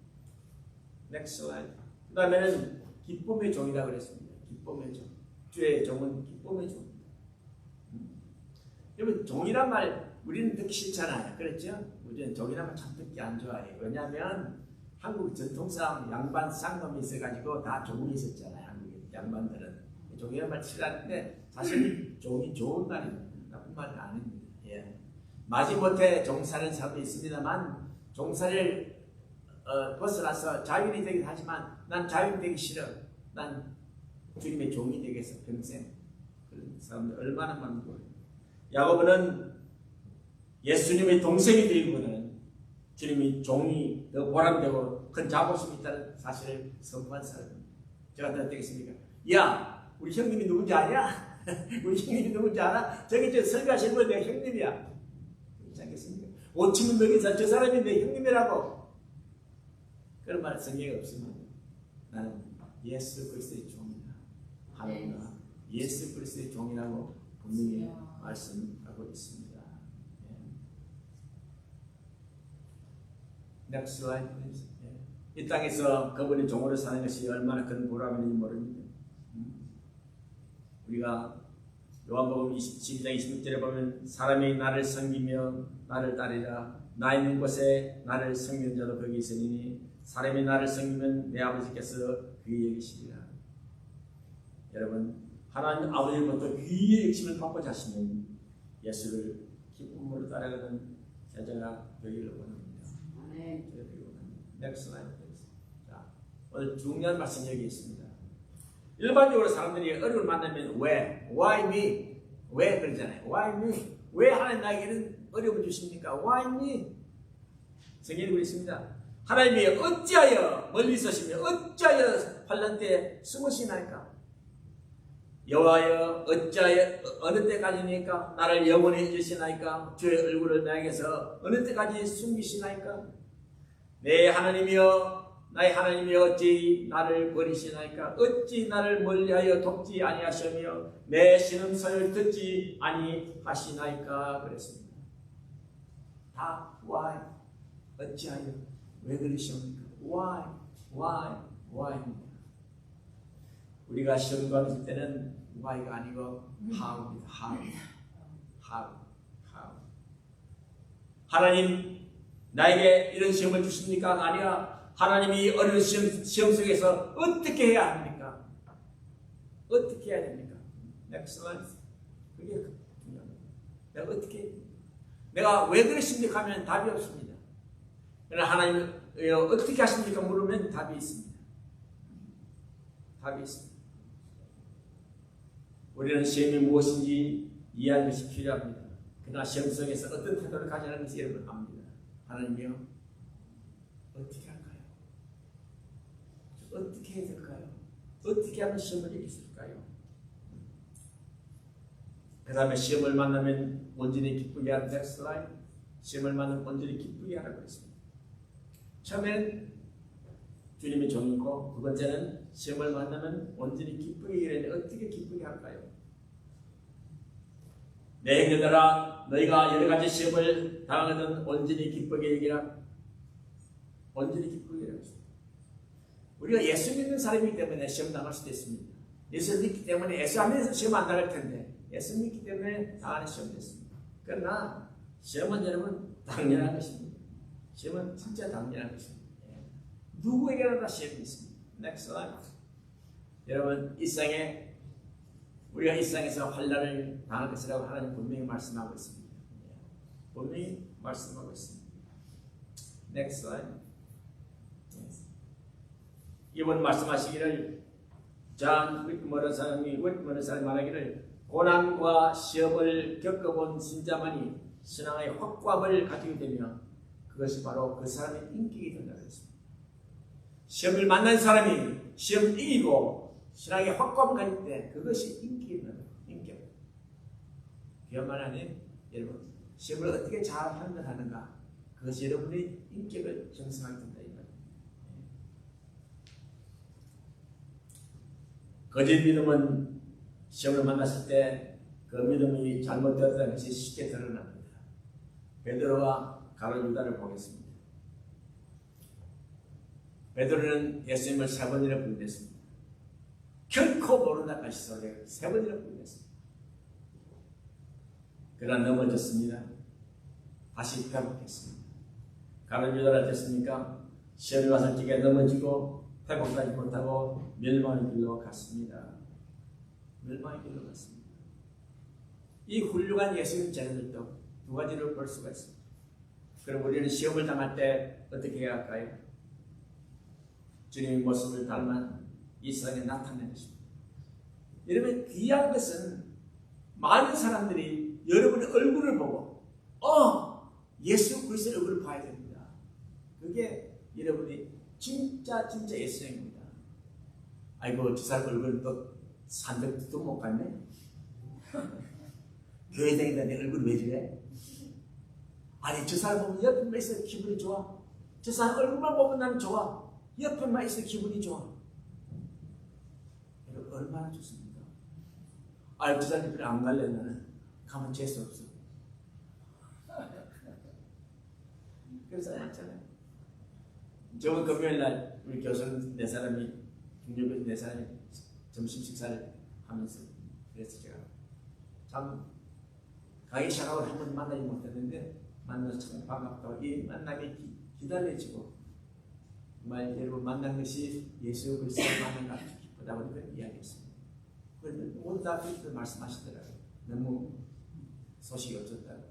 Next slide. 그 다음에는 기쁨의 종이라고 그랬습니다. 기쁨의 종. 주의 종은 기쁨의 종입니다. 여러분 종이란 말 우리는 듣기 싫잖아요. 그렇죠? 우리는 종이란 말 참 듣기 안 좋아해요. 왜냐하면 한국 전통상 양반 쌍놈이 있어가지고 다 종이 있었잖아요. 한국 양반들은 종이란 말 싫어하는데 사실 종이 좋은 말입니다. 나쁜 말은 아닙니다. 예. 마지못해 종사는 사람도 있습니다만 종사를 벗어나서 자유인이 되긴 하지만 난 자유인 되기 싫어. 난 주님의 종이 되겠어 평생. 그런 사람들 얼마나 많은 거예요. 야고보는 예수님의 동생이 되기보다는 주님이 종이 더 보람되고 큰 자부심이 있다는 사실을 선포한 사람입니다. 제가 어떻겠습니까? 야, 우리 형님이 누군지 아냐? 우리 형님이 누군지 알아? 저기 저 설교하시는 분 내 형님이야. 그렇지 않겠습니까? 오치문 먹이사 저 사람이 내 형님이라고. 그런 말 성경에 없습니다. 나는 예수 그리스도의 종이다. 하나님과 예수 그리스도의 종이라고 분명히 말씀하고 있습니다. Next slide, please. 이 땅에서 그분의 종으로 사는 것이 얼마나 큰 보람인지 모릅니다. 우리가 요한복음 22장 26절에 보면 사람이 나를 섬기며 나를 따르라. 나 있는 곳에 나를 섬기는 자도 거기 있으니 사람이 나를 섬기면 내 아버지께서 귀히 여기시리라. 여러분 하나님 아버지로부터 귀히 여기심을 받고자 하시면 예수를 기쁨으로 따라가는 제자가 되기를 원합니다. Next slide, please. 자, 오늘 중요한 말씀이 여기 있습니다. 일반적으로 사람들이 어려움을 만나면 왜? Why me? 왜 그러잖아요. Why me? 왜 하나님 나에게는 어려움을 주십니까? Why me? 성경에 그랬습니다. 하나님이 어찌하여 멀리 있으시며 어찌하여 환난 때 숨으시나이까? 여호와여 어찌하여 어느 때까지니까 나를 영원히 잊으시나이까? 주의 얼굴을 나에게서 어느 때까지 숨기시나이까? 내 하나님이여 나의 하나님이여 어찌 나를 버리시나이까? 어찌 나를 멀리하여 돕지 아니하시며 내 신음소리를 듣지 아니하시나이까? 그랬습니다. 다 why? 어찌하여? 왜 그러시옵니까? why? 우리가 시험 받을 때는 why가 아니고 how입니다. how. 하나님 나에게 이런 시험을 주십니까? 아니야. 하나님이 어려운 시험 속에서 어떻게 해야 합니까? 어떻게 해야 됩니까? Next slide. 그게 중요합니다. 내가 어떻게 해야 됩니까? 내가 왜 그러십니까? 하면 답이 없습니다. 그러나 하나님 어떻게 하십니까? 물으면 답이 있습니다. 답이 있습니다. 우리는 시험이 무엇인지 이해하는 것이 필요합니다. 그러나 시험 속에서 어떤 태도를 가져야 하는지 여러분 압니다. 하나님이요, 어떻게 할까요? 어떻게 해야 될까요? 어떻게 하면 시험을 이길 수 있을까요? 그 다음에 시험을 만나면 온전히 기쁘게 하는 넥스트 라인. 시험을 만나면 온전히 기쁘게 하라고 했습니다. 처음엔 주님의 종이고 두 번째는 시험을 만나면 온전히 기쁘게 일하는데 어떻게 기쁘게 할까요? 내 형제들아 너희가 여러 가지 시험을 당하거든 온전히 기쁘게 얘기라. 온전히 기쁘게 얘기하고 있습니다. 우리가 예수 믿는 사람이기 때문에 시험 당할 수도 있습니다. 예수 믿기 때문에 예수 안 믿어서 시험 안 당할 텐데 예수 믿기 때문에 당하는 시험도 있습니다. 그러나 시험은 여러분 당연한 것입니다. 시험은 진짜 당연한 것입니다. 누구에게나 다 시험이 있습니다. Next slide. 여러분 우리가 이 세상에서 환난을 당할 것이라고 하나님 분명히 말씀하고 있습니다. 분명히 말씀하고 있습니다. Next slide. 이번 말씀하시기를 존 윗머리 사람이 말하기를 고난과 시험을 겪어본 신자만이 신앙의 확고함을 가지게 되며 그것이 바로 그 사람의 인격이 된다고 했습니다. 시험을 만난 사람이 시험을 이기고 신앙의 확고함을 가질 때 그것이 인격이 된다. 인격. 그야말로 하나님, 여러분 시험을 어떻게 잘 handle하는가, 그것이 여러분의 인격을 형성하게 된다. 거짓 믿음은 시험을 만났을 때 그 믿음이 잘못되었다는 것이 쉽게 드러납니다. 베드로와 가룟 유다를 보겠습니다. 베드로는 예수님을 3번이나 부인했습니다. 결코 모른다 까지 소리를 3번이나 부인했습니다. 그러나 넘어졌습니다. 다시 회복했습니다. 가룟 유다를 됐습니까? 시험이 왔을 적에 넘어지고 회복하지 못하고 멸망의 길로 갔습니다. 멸망의 길로 갔습니다. 이 훌륭한 예수님 제자들도 두 가지를 볼 수가 있습니다. 그럼 우리는 시험을 당할 때 어떻게 해야 할까요? 주님의 모습을 닮은 이 세상에 나타내는 것입니다. 여러분, 귀한 것은 많은 사람들이 여러분의 얼굴을 보고 예수 그리스도의 얼굴을 봐야 됩니다. 그게 여러분이 진짜 예수님입니다. 아이고, 저 사람 얼굴은 또 산적도 못 갔네. 교회 다니다 내 얼굴 왜 저래? 아니, 저 사람 보면 옆에만 있어도 기분이 좋아. 저 사람 얼굴만 보면 나는 좋아. 옆에만 있어도 기분이 좋아. 여러분, 얼마나 좋습니까? 아유, 저 사람 옆에 안 갈래. 나는 가면 재수 없어. 그래서 많잖아요. 저번 금요일날 우리 교수는 네 사람이, 중요교수 네 사람이 점심 식사를 하면서, 그래서 제가 참 강의 시작하고 한 번 만나지 못했는데 만나서 참 반갑다고, 이 만남이 기다려지고 정말 여러분 만난 것이 예수 그리스도를 만난 것 같이 기쁘다고 이야기했습니다. 그런데 모두 다 그렇게 말씀하시더라고요. 너무 소식이 없었다고.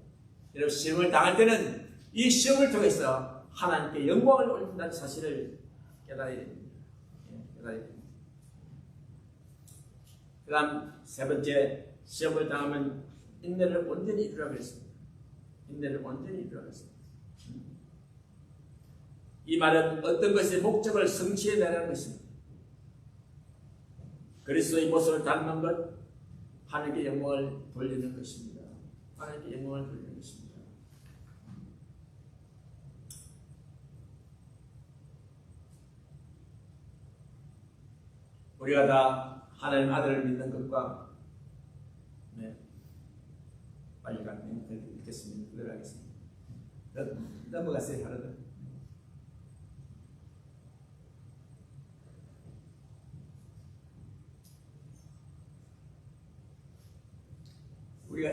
여러분, 시험을 당할 때는 이 시험을 통해서 하나님께 영광을 올린다는 사실을 깨달아야 됩니다. 깨달아야 됩니다. 그 다음 세 번째, 시험을 당하면 인내를 온전히 이루라고 했습니다. 인내를 온전히 이루라고 했습니다. 이 말은 어떤 것의 목적을 성취해내라는 것입니다. 그리스도의 모습을 닮는 것, 하나님께 영광을 돌리는 것입니다. 하나님께 영광을 돌리는 것입니다. 우리가 다 하나님 아들을 믿는 것과 빨리 가면 그렇게 읽겠습니다. 들어가겠습니다. 넘어갔어요. 하루도. 우리가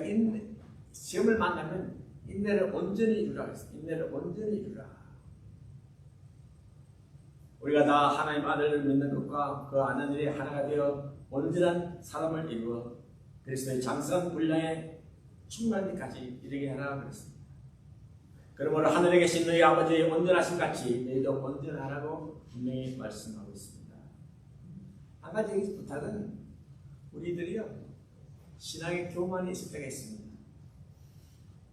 시험을 만나면 인내를 온전히 이루라 했습니다. 인내를 온전히 이루라. 우리가 다 하나님 아들을 믿는 것과 그 아는 일이 하나가 되어 온전한 사람을 이루어 그리스도의 장성 분량에 충만할 때까지 이르게 하라 그랬습니다. 그러므로 하늘에 계신 너희 아버지의 온전하신 같이 너희도 온전하라고 분명히 말씀하고 있습니다. 한 가지 부탁은 우리들이요, 신앙의 교만이 있을 때가 있습니다.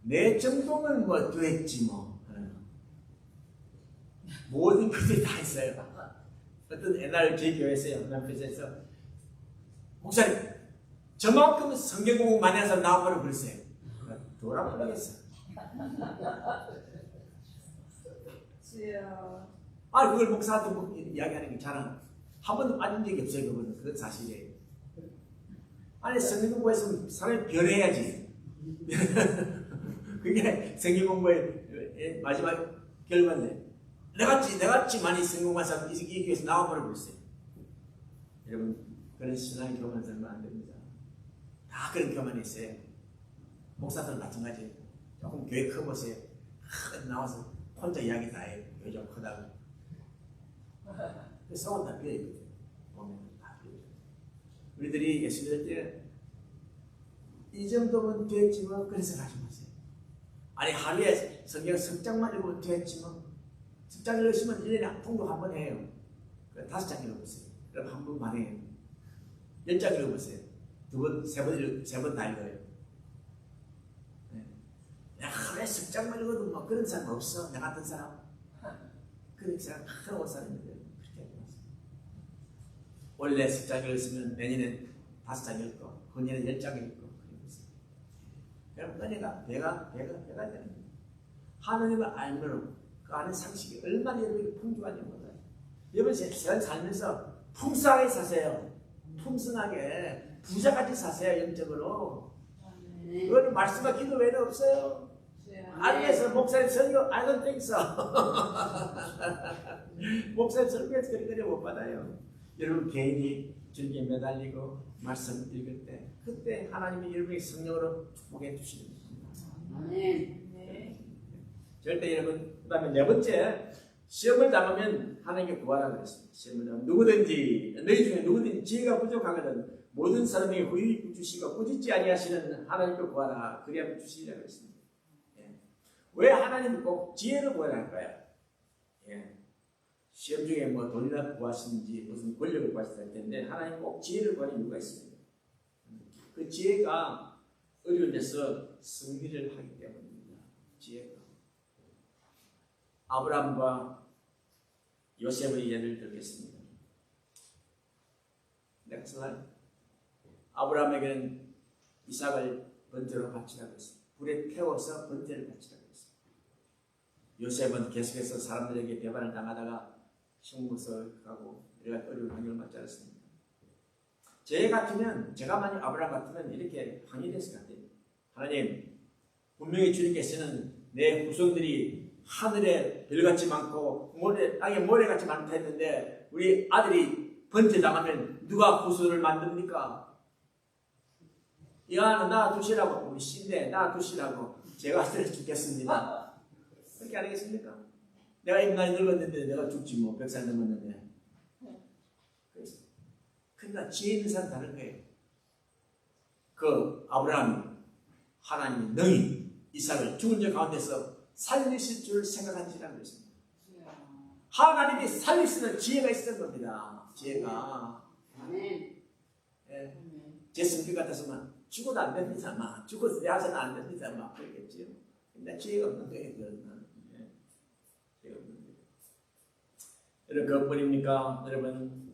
내 정도면 뭐 됐지 뭐 하는 거. 모든 것들이 다 있어요. 어떤 옛날 제 교회에서요, 남편에서 목사님 저만큼 성경 공부 많이 한 사람 나와보라고 그랬어요. 돌아버리겠어. 그걸 목사한테 이야기하는 게 잘한 한 번도 빠진 적이 없어요. 그건 사실이에요. 아니, 성경 공부했으면 사람이 변해야지. 그게 성경 공부의 마지막 결과인데, 내같이 많이 성경 공부한 사람 이 교회에서 나와버리고 있어요. 여러분, 그런 신앙의 교만을 들면 안 됩니다. 다 그런 교만이 있어요. 목사들은 마찬가지예요. 조금 교회 커보세요. 나와서 혼자 이야기 다 해요. 교회 좀 크다고. 속은 다 비어있거든요. 보면 다 비어있어요. 우리들이 예수 믿을 때 이 정도면 됐지 뭐, 그래서 가지 마세요. 아니, 하루에 성경 석장만 읽으면 됐지 뭐. 석장 읽으시면 1년에 통독 한 번 해요. 5장 읽어보세요. 그럼 한 번만 해요. 10장 읽어보세요. 2번, 3번 다 읽어요. 내가 하루에 석장 말거든 뭐 그런 사람 없어. 나 같은 사람. 그런 사람 하나 올 사람인데 그렇게 해봤어. 원래 석장을 읽으면 내년엔 5장 읽고 후년에 10장 읽고 그러고 있어요. 그럼 은혜가 배가 되는 거예요. 하나님을 알면 그 안에 상식이 얼마나 여러분이 풍부한지 몰라요. 여러분 세상 살면서 풍성하게 사세요. 풍성하게 부자같이 사세요. 영적으로. 그거는 말씀과 기도 외에는 없어요. 안에서 목사님 설교 알던 때 있어. 목사님 설교에서 그리 못 받아요. 여러분 개인이 즐기에 매달리고 말씀 읽을 때 그때 하나님이 여러분의 성령으로 축복해 주시는 겁니다. 절대 여러분. 그 다음에 네 번째, 시험을 당하면 하나님께 구하라 그랬습니다. 시험을 당하면 누구든지 너희 중에 누구든지 지혜가 부족하거든 모든 사람에게 후히 주시고 꾸짖지 아니하시는 하나님께 구하라 그래야 주시리라 그랬습니다. 예. 왜 하나님이 꼭 지혜를 구하라 할까요? 예. 시험 중에 뭐 돈이나 구하시는지 무슨 권력을 구하시다 할 텐데 하나님 꼭 지혜를 구하는 이유가 있습니다. 그 지혜가 어려운 데서 승리를 하기 때문입니다. 지혜가. 아브라함과 요셉의 예를 들겠습니다. 넥스트 라인. 아브라함에게는 이삭을 번제로 바치라고 했습니다. 불에 태워서 번제를 바치라고 했습니다. 요셉은 계속해서 사람들에게 배반을 당하다가 형무소에 가고 이런 어려운 환경을 맞지 않았습니다. 제가 만약 아브라함 같으면 이렇게 항의했을 것 같아요. 하나님, 분명히 주님께서는 내 후손들이 하늘에 별같이 많고 땅에 모래같이 많다 했는데 우리 아들이 번제당하면 누가 후손을 만듭니까? 야, 나 두시라고. 우리 신대 나 두시라고. 제가 아들을 죽겠습니다. 그렇게 안 하겠습니까? 내가 인간이 늙었는데 내가 죽지 뭐 100살 넘었는데. 그러니까 지혜 있는 사람 다른 거예요. 그 아브라함이 하나님이 능히 이삭을 죽은 자 가운데서 살리실 줄 생각한지라고 했습니다. 하나님이 살릴 수 있는 지혜가 있었던 겁니다. 지혜가. 예. 제 성격 같아서만 죽어도 안 됩니다. 막 죽어서 내 아들은 안 됩니다. 막 그러겠지요. 근데 지혜가 없는 거예요. 예. 지혜가 없는 거예요. 여러분 그것뿐입니까? 여러분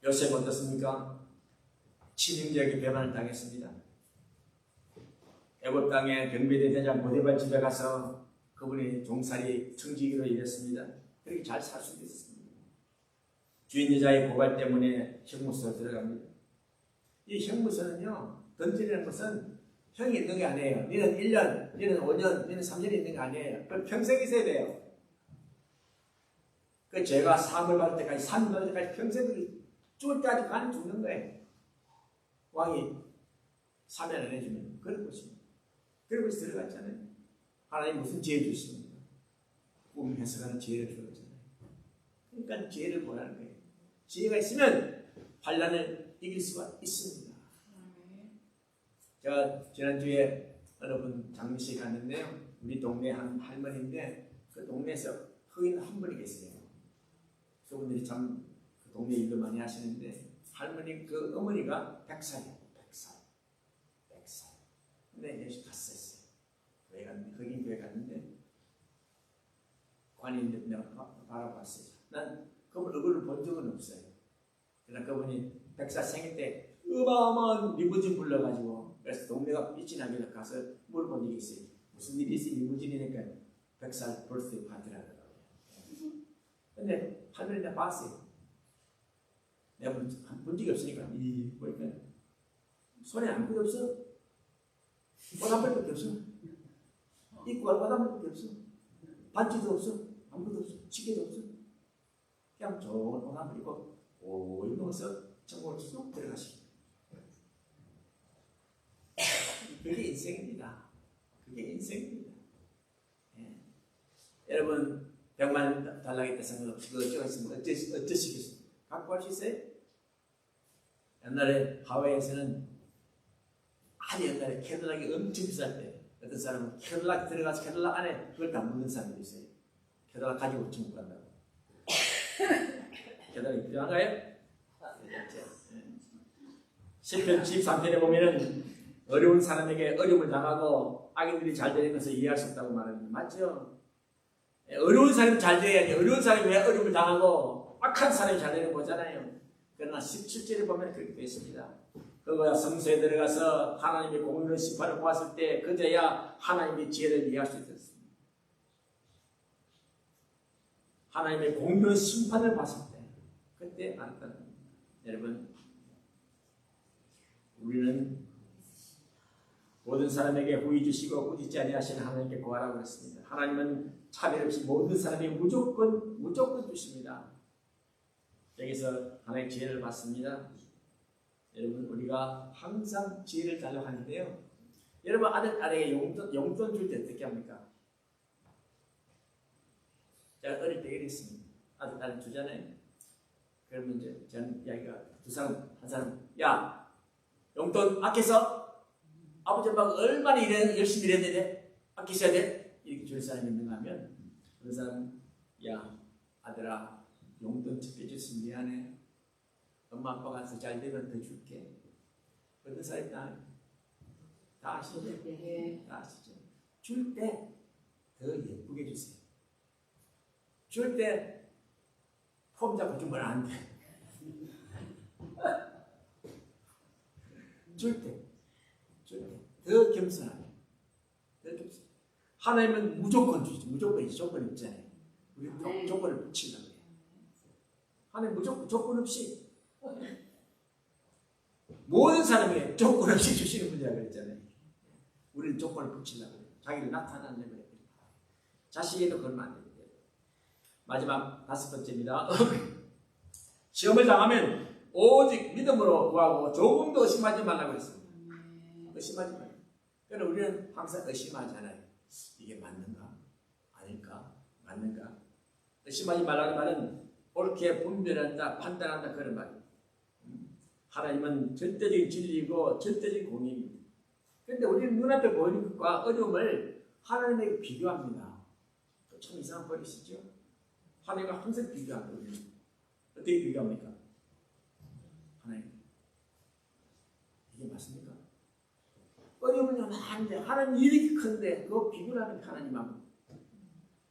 요셉 어떻습니까? 친형제에게 배반을 당했습니다. 애굽 땅에 경비대 대장 보디발 집에 가서 그분이 종살이 청지기로 일했습니다. 그렇게 잘 살 수도 있었습니다. 주인 여자의 고발 때문에 형무소에 들어갑니다. 이 형무소는요, 던지라는 것은 형이 있는 게 아니에요. 너는 1년, 너는 5년, 너는 3년 있는 게 아니에요. 그럼 평생 있어야 돼요. 그 죄가 사함을 받을 때까지, 산 받을 때까지 평생 죽을 때까지 가는 죽는 거예요. 왕이 사면 안 해주면 그런 것입니다. 그리고 들어갔잖아요. 하나님 무슨 지혜 주십니까? 꿈 해석하는 지혜를 주었잖아요. 그러니까 지혜를 구하는 거예요. 지혜가 있으면 환난을 이길 수가 있습니다. 제가 지난주에 어느 분 장례식에 갔는데요. 우리 동네 한 할머니인데 그 동네에서 흑인 한 분이 계세요. 그분들이 참 그 동네 일도 많이 하시는데 할머니 그 어머니가 100살이에요. 100살. 근데 예수 갔었어요. 교회 갔는데 흑인 교회 갔는데 관인들 내가 바라봤어요. 난 그분 얼굴을 본 적은 없어요. 그러나 그분이 100살 생일 때 어마어마한 리무진 불러가지고 그래서 동네가 빛이 나길래 가서 물어본 적이 있어요. 무슨 일이 있어? 리무진이니까 100살 벌스데이 파티라고 하더라고요. 근데 할머니 내가 봤어요. 내가 본 적이 없으니까 보니까 손에 아무것도 없어. 옷 한 벌밖에 없어. 입고 갈 옷 한 벌밖에 없어. 반지도 없어. 아무것도 없어. 시계도 없어. 그냥 좋은 옷 한 벌 입고 오이 넣어서 전국으로 쑥 들어가시고. 그게 인생입니다. 그게 인생입니다. 예. 여러분 100만 달라겠다 생각 없이 그거 어쩌겠습니까? 어쩌시겠습니까? 갖고 갈 수 있어요? 옛날에 하와이에서는 아주 옛날에 캐딜락이 엄청 비쌀 때 어떤 사람은 캐딜락 들어가서 캐딜락 안에 그걸 다 묻는 사람들이 있어요. 캐딜락 가지고 중국 간다고. 캐딜락이 필요한가요? 시편 13편에 보면은 어려운 사람에게 어려움을 당하고 악인들이 잘 되는 것을 이해할 수 없다고 말합니다. 맞죠? 어려운 사람이 잘 돼야지. 어려운 사람이 왜 어려움을 당하고 악한 사람이 잘 되는 거잖아요. 그러나 17절에 보면 그렇게 되어 있습니다. 그가 성소에 들어가서 하나님의 공의로운 심판을 보았을 때 그제야 하나님의 지혜를 이해할 수 있었습니다. 하나님의 공의로운 심판을 봤을 때 그때 알았다는 겁니다. 여러분, 우리는 모든 사람에게 후히 주시고 꾸짖지 아니하시는 하나님께 구하라고 했습니다. 하나님은 차별 없이 모든 사람에게 무조건 주십니다. 여기서 하나님의 지혜를 받습니다. 여러분, 우리가 항상 지혜를 달라고 하는데요. 여러분, 아들에게 용돈 줄 때 어떻게 합니까? 제가 어릴 때 이랬습니다. 아들 주잖아요. 그러면 이제 저는 이야기가 한 사람, 야, 용돈 아껴서 아버지 엄마가 얼마나 열심히 일했는데 아끼셔야 돼? 이렇게 줄 사람이 있는가 하면 그 사람, 야, 아들아, 용돈 적게줬으면 미안해. 엄마 아빠가 더 잘 되면 더 줄게. 어떤 사람이 다 아시죠? 다 아시죠? 줄 때 더 예쁘게 주세요. 줄 때 폼 잡고 주면 안 돼. 줄 때 더 겸손하게. 하나님은 무조건 주죠. 무조건이 조건이 없잖아요. 우리 조건을 붙이려고 해요. 하나님 무조건 조건 없이 모든 사람에게 조건 없이 주시는 분이라고 그랬잖아요. 우리는 조건을 붙이려고 해요. 자기를 나타내려고 해요. 자식에도 그러면 안 됩니다. 마지막 5번째입니다. 시험을 당하면 오직 믿음으로 구하고 조금도 의심하지 말라고 했습니다. 의심하지 말라고. 그러나 우리는 항상 의심하잖아요. 이게 맞는가? 아닐까? 맞는가? 의심하지 말라는 말은 옳게 분별한다, 판단한다 그런 말이에요. 하나님은 절대적인 진리이고 절대적인 공의입니다. 그런데 우리는 눈앞에 보이는 것과 어려움을 하나님에게 비교합니다. 참 이상한 버릇이죠. 하나님과 항상 비교합니다. 우리는. 어떻게 비교합니까? 하나님, 이게 맞습니까? 어려움은 많은데 하나님 이렇게 큰데 그거 비교하는 하나님하고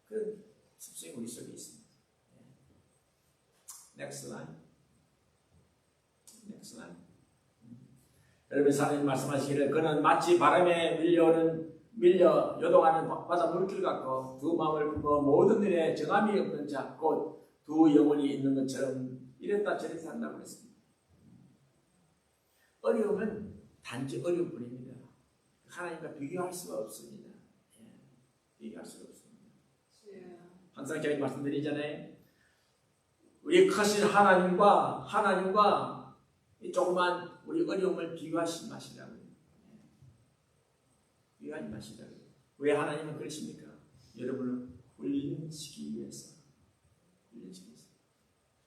그런 습성이 우리 속에 있습니다. Next line. 여러분, 하나님 말씀하시기를 그는 마치 바람에 밀려 요동하는 바다 물길 같고 두 마음을 품어 모든 일에 정함이 없는 자 곧 두 영혼이 있는 것처럼 이랬다 저랬다 한다고 했습니다. 어려움은 단지 어려움뿐입니다. 하나님과 비교할 수가 없습니다. 비교할 수가 없습니다. 항상 제가 말씀드리잖아요. 우리 크신 하나님과 이 조그만 우리 어려움을 비교하지 마시라고요. 비교하지 마시라고요. 왜 하나님은 그러십니까? 여러분을 훈련시키기 위해서.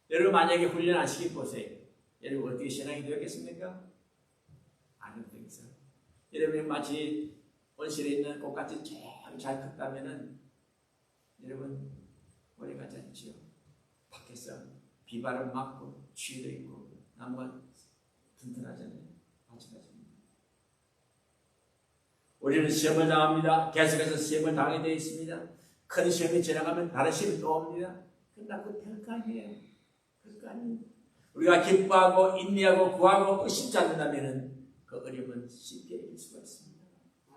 여러분 만약에 훈련 안 시키고 보세요. 여러분 어떻게 신앙이 되겠습니까? 안 되겠어요. 여러분이 마치 온실에 있는 꽃같이 잘 컸다면은 여러분 머리 같지 않지요? 밖에서 비바람 맞고 추위도 있고 나무가 튼튼하잖아요. 마찬가지입니다. 우리는 시험을 당합니다. 계속해서 시험을 당하게 되어 있습니다. 큰 시험이 지나가면 다른 시험이 또 옵니다. 그러나 그 별거 아니에요. 별거 아닙니다. 우리가 기뻐하고 인내하고 구하고 의심지 않는다면 그 어려움은 쉽게 이길 수가 있습니다.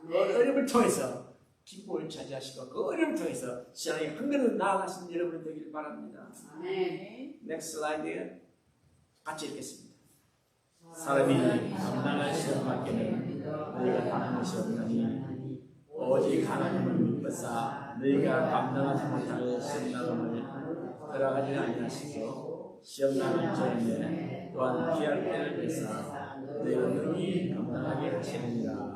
그 어려움을 통해서 기쁨을 차지하시고 그 어려움을 통해서 신앙이 한 걸음 나아가시는 여러분 되길 바랍니다. 아멘. Next slide. 같이 읽겠습니다. 사람이 감당할 시험밖에는 너희가 당한 것이 없나니 오직 하나님을 믿으사 너희가 감당하지 못할 시험당함을 허락하지 아니하시고 시험당할 전에 또한 피할 때를 내사 너희가 능히 감당하게 하시느니라.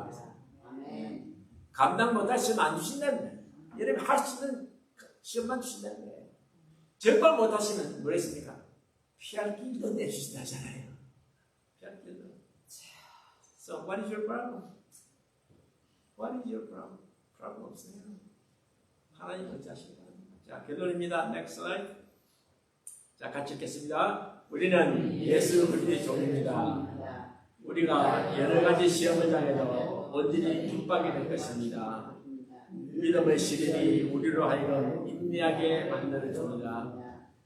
감당 못할 시험 안 주신다는 거예요. 여러분이 할 수 있는 시험만 주신다는 거예요. 정말 못하시면 뭐 했습니까? 피할 길도 내주신다잖아요. 피할 길도. So what is your problem? What is your problem? problem 없어요. 하나님 어찌하실 바랍니다. 자, 결론입니다. Next slide. 자, 같이 읽겠습니다. 우리는 예수 그리스도의 종입니다. 우리가 여러 가지 시험을 당해도 온전히 기뻐하게 될 것입니다. 믿음의 시련이 우리로 하여금 인내하게 만들어줍니다.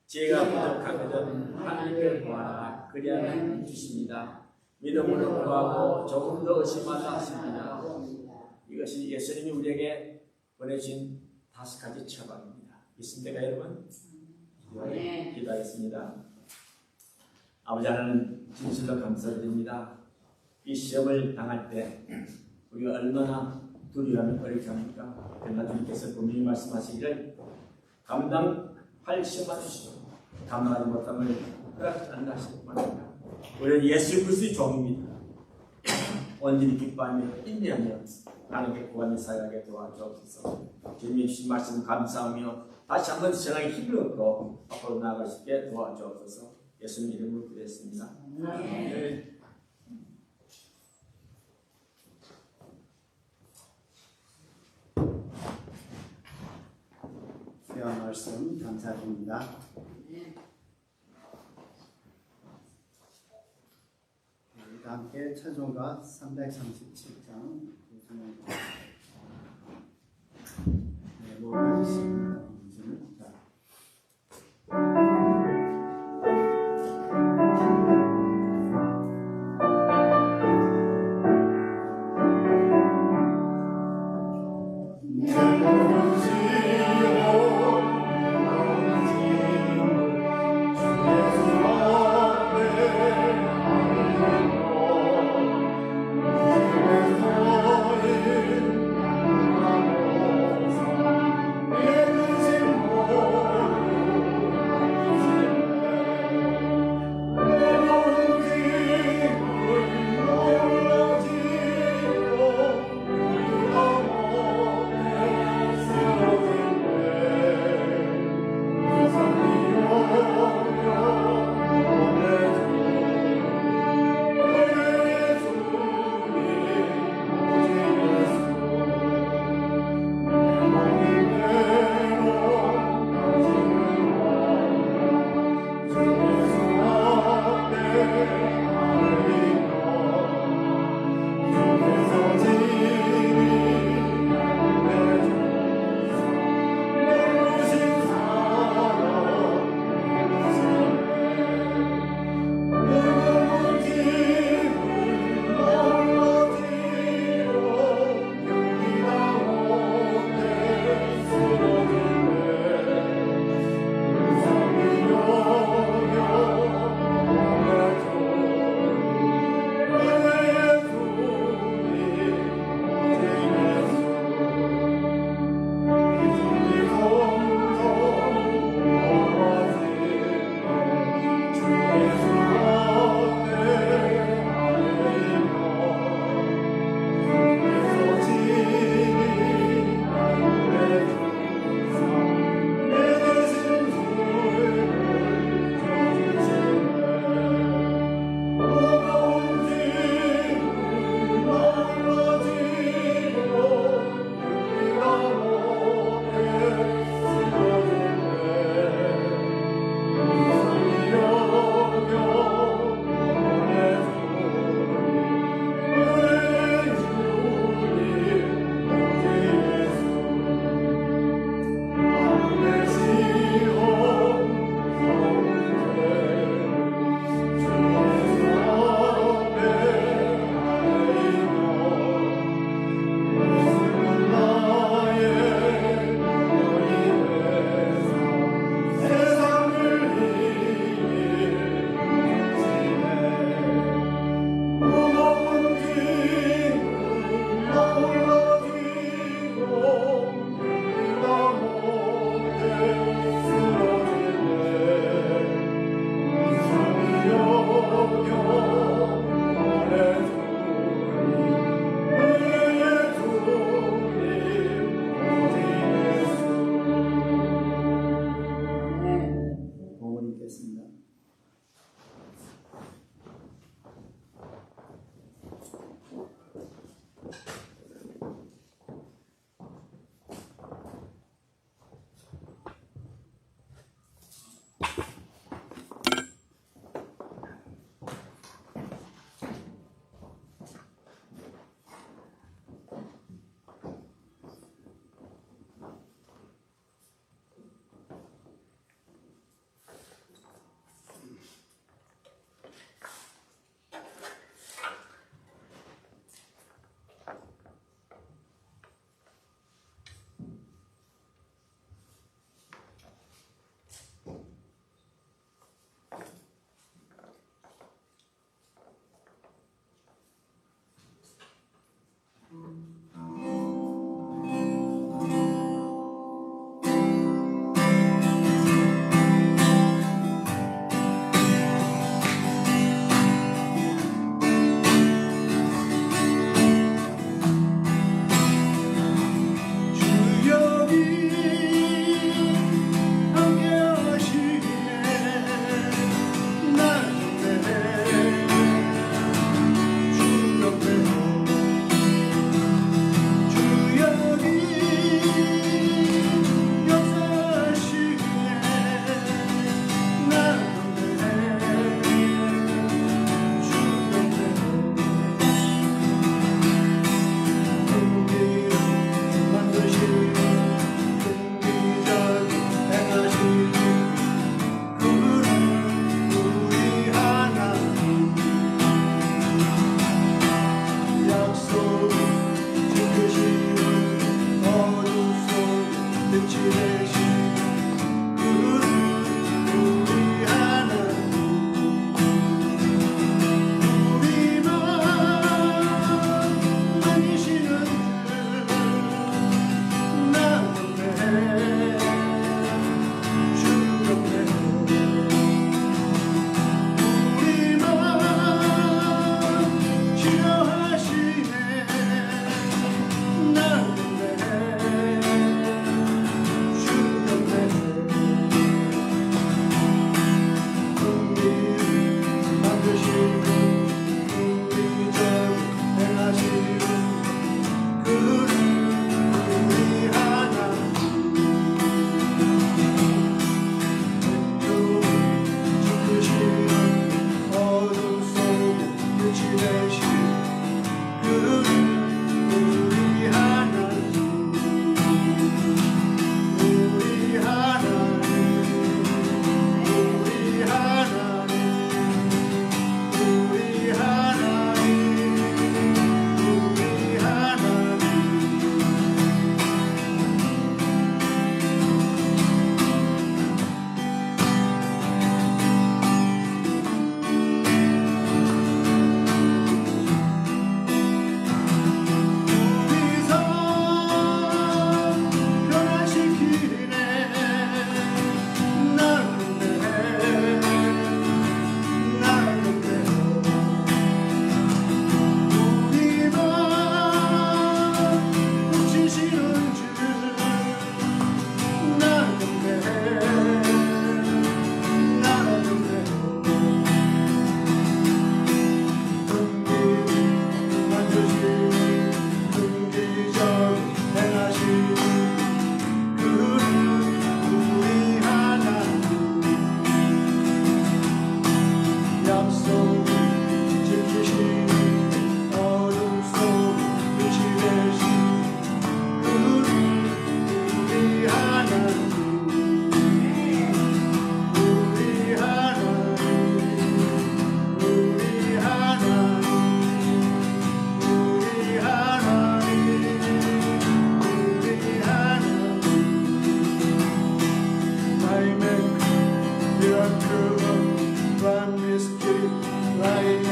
제가 부족하거든 하나님을 구하라 그리하면 주십니다. 믿음으로 구하고 조금 더 의심하자 하십니다. 이것이 예수님이 우리에게 보내신 5가지 처방입니다. 있습니까 여러분? 기도하겠습니다. 아버지 하나님 진실로 감사드립니다. 이 시험을 당할 때 우리가 얼마나 두려워하면 어렵게 합니까? 그러나 주님께서 분명히 말씀하시기를 감당할 시험만 주시고 감당하지 못함을 허락하지 않나 하시고 말합니다. 우리는 예수 그리스도의 종입니다. 온전히 기뻐하며 인내하며 하나님께 구하며 살아가게 도와주옵소서. 주님이 주신 말씀 감사하며 다시 한번 세상에 힘을 얻고 앞으로 나아갈 수 있게 도와주옵소서. 예수님 이름으로 기도했습니다. 네. 귀한 말씀 감사드립니다. 함께 찬송가 337장 모여주십니다. 끝이 되신 우리 하나님 우리만 만지시는 주 나의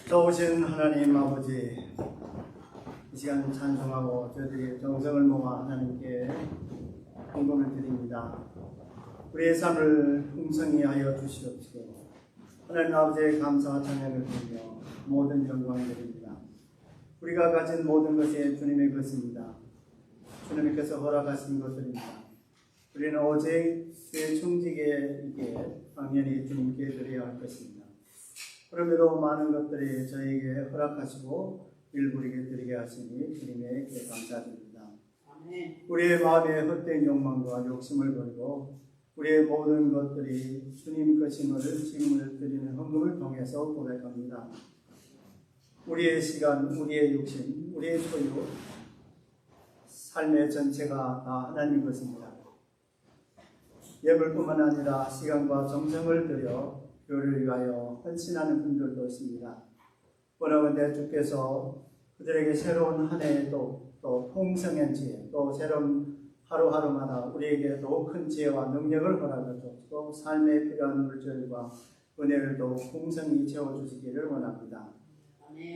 좋으신 하나님 아버지, 이 시간 찬송하고 저희들이 정성을 모아 하나님께 헌금을 드립니다. 우리의 삶을 풍성히 하여 주시옵시고 하나님 아버지의 감사와 찬양을 드리며 모든 영광을 드립니다. 우리가 가진 모든 것이 주님의 것입니다. 주님께서 허락하신 것들입니다. 우리는 오직 그의 청지기에게 당연히 주님께 드려야 할 것입니다. 그럼에도 많은 것들이 저에게 허락하시고 일부리게 드리게 하시니 주님에게 감사드립니다. 우리의 마음에 헛된 욕망과 욕심을 버리고 우리의 모든 것들이 주님 것임을 지금을 드리는 헌금을 통해서 고백합니다. 우리의 시간, 우리의 욕심, 우리의 소유, 삶의 전체가 다 하나님 것입니다. 예물뿐만 아니라 시간과 정성을 들여 교회를 위하여 헌신하는 분들도 있습니다. 원하건대 주께서 그들에게 새로운 한 해에도 또 풍성한 지혜, 또 새로운 하루하루마다 우리에게 더욱 큰 지혜와 능력을 허락하시고 삶에 필요한 물질과 은혜를 더욱 풍성히 채워주시기를 원합니다.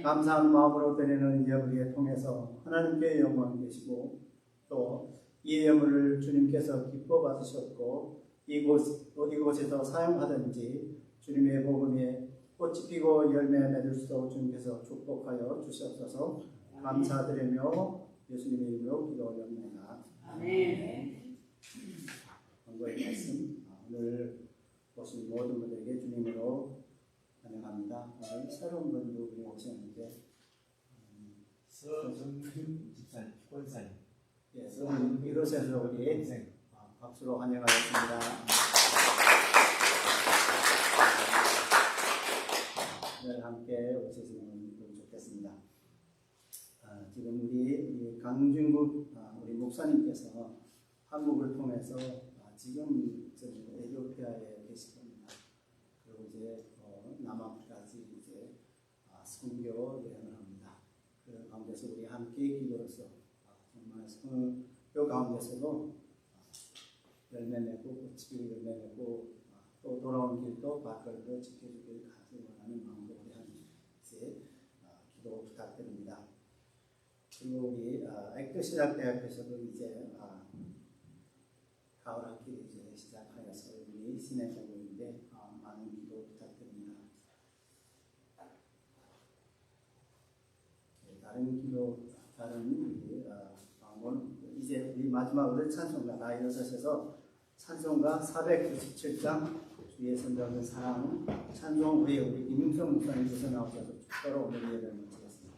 감사한 마음으로 드리는 예물을 통해서 하나님께 영광 되시고 또 이 예물을 주님께서 기뻐 받으셨고 이곳에서 사용하든지 주님의 복음에 꽃이 피고 열매 맺을 수 있도록 주님께서 축복하여 주시옵소서. 감사드리며 예수님의 이름으로 기도하옵나이다. 아멘. 오늘 오신 모든 분들에게 주님으로 환영합니다. 오늘 새로운 분들이 오셨는데 서정균 집사님, 권사님. 예, 이곳에서 우리 박수로 환영하겠습니다. 늘 함께 오시면 좋겠습니다. 지금 우리 강준국 우리 목사님께서 한국을 통해서 지금 에티오피아에 계실 겁니다. 그리고 이제 남아프리카까지 이제 선교 여행을 합니다. 그 가운데서 우리 함께 기도로서 정말 선교 가운데서도 열매 맺고 꽃이 열매 맺고 또 돌아온 길도 발걸음도 지켜주길 간절히 원하는 마음으로 우리 함께 기도 부탁드립니다. 그리고 우리 액터신학대학교에서도 이제 가을 학기 이제 시작하여서 우리 진행하고 있는데 많은 기도 부탁드립니다. 다른 오늘 이제 우리 마지막으로 찬송가 다 일어서셔서 찬송가 497장 주의 선정은 사랑 찬송 후에 우리 김용성 목사님께서 나오셔서 축도로 오늘 예배를 마치겠습니다.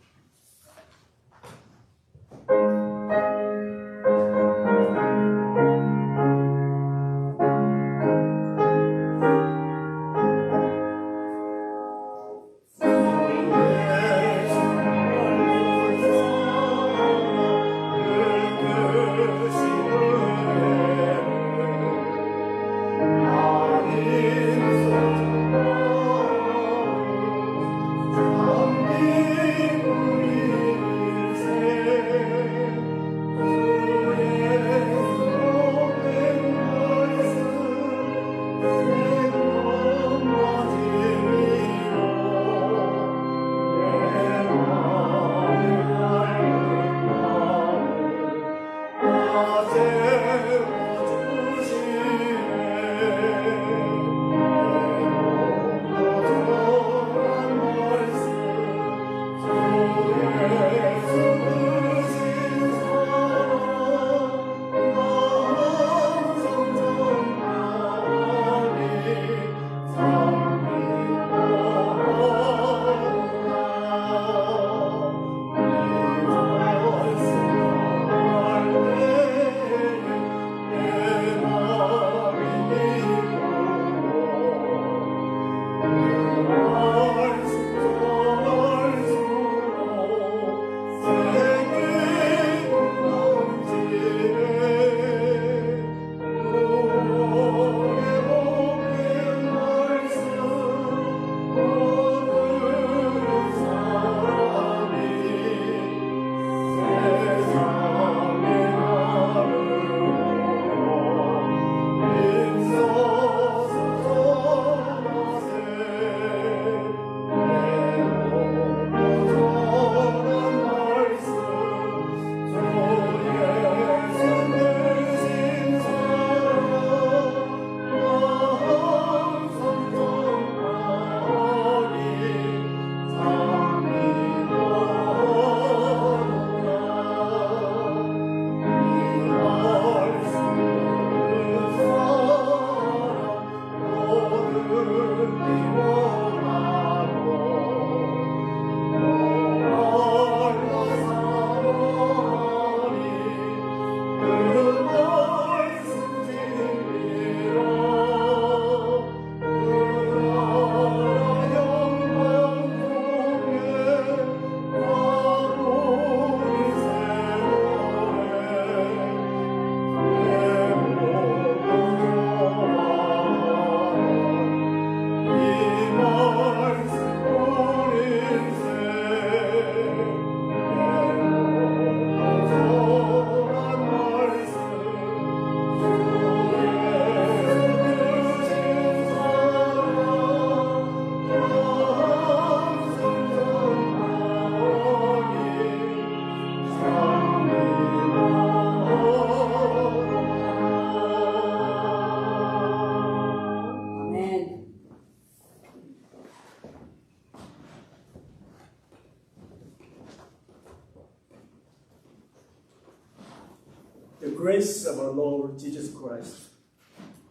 The grace of our Lord Jesus Christ,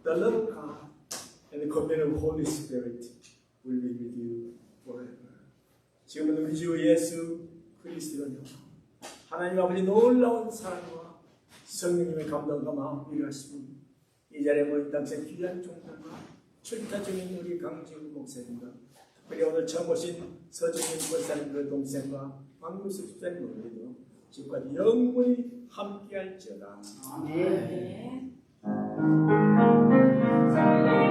the love of God, and the communion of Holy Spirit will be with you forever. 지금은 우리 주 예수 그리스도는 하나님 아버지 놀라운 사랑과 성령님의 감동과 마음 위로하시고 이 자리에 모인 당신 귀한 종들과 출타 중인 우리 강지훈 목사님과 특별히 오늘 처음 오신 서정인 권사님의 동생과 황무수 집사님으로도 지금까지 영원히 함께할지어다. 아멘. 아멘.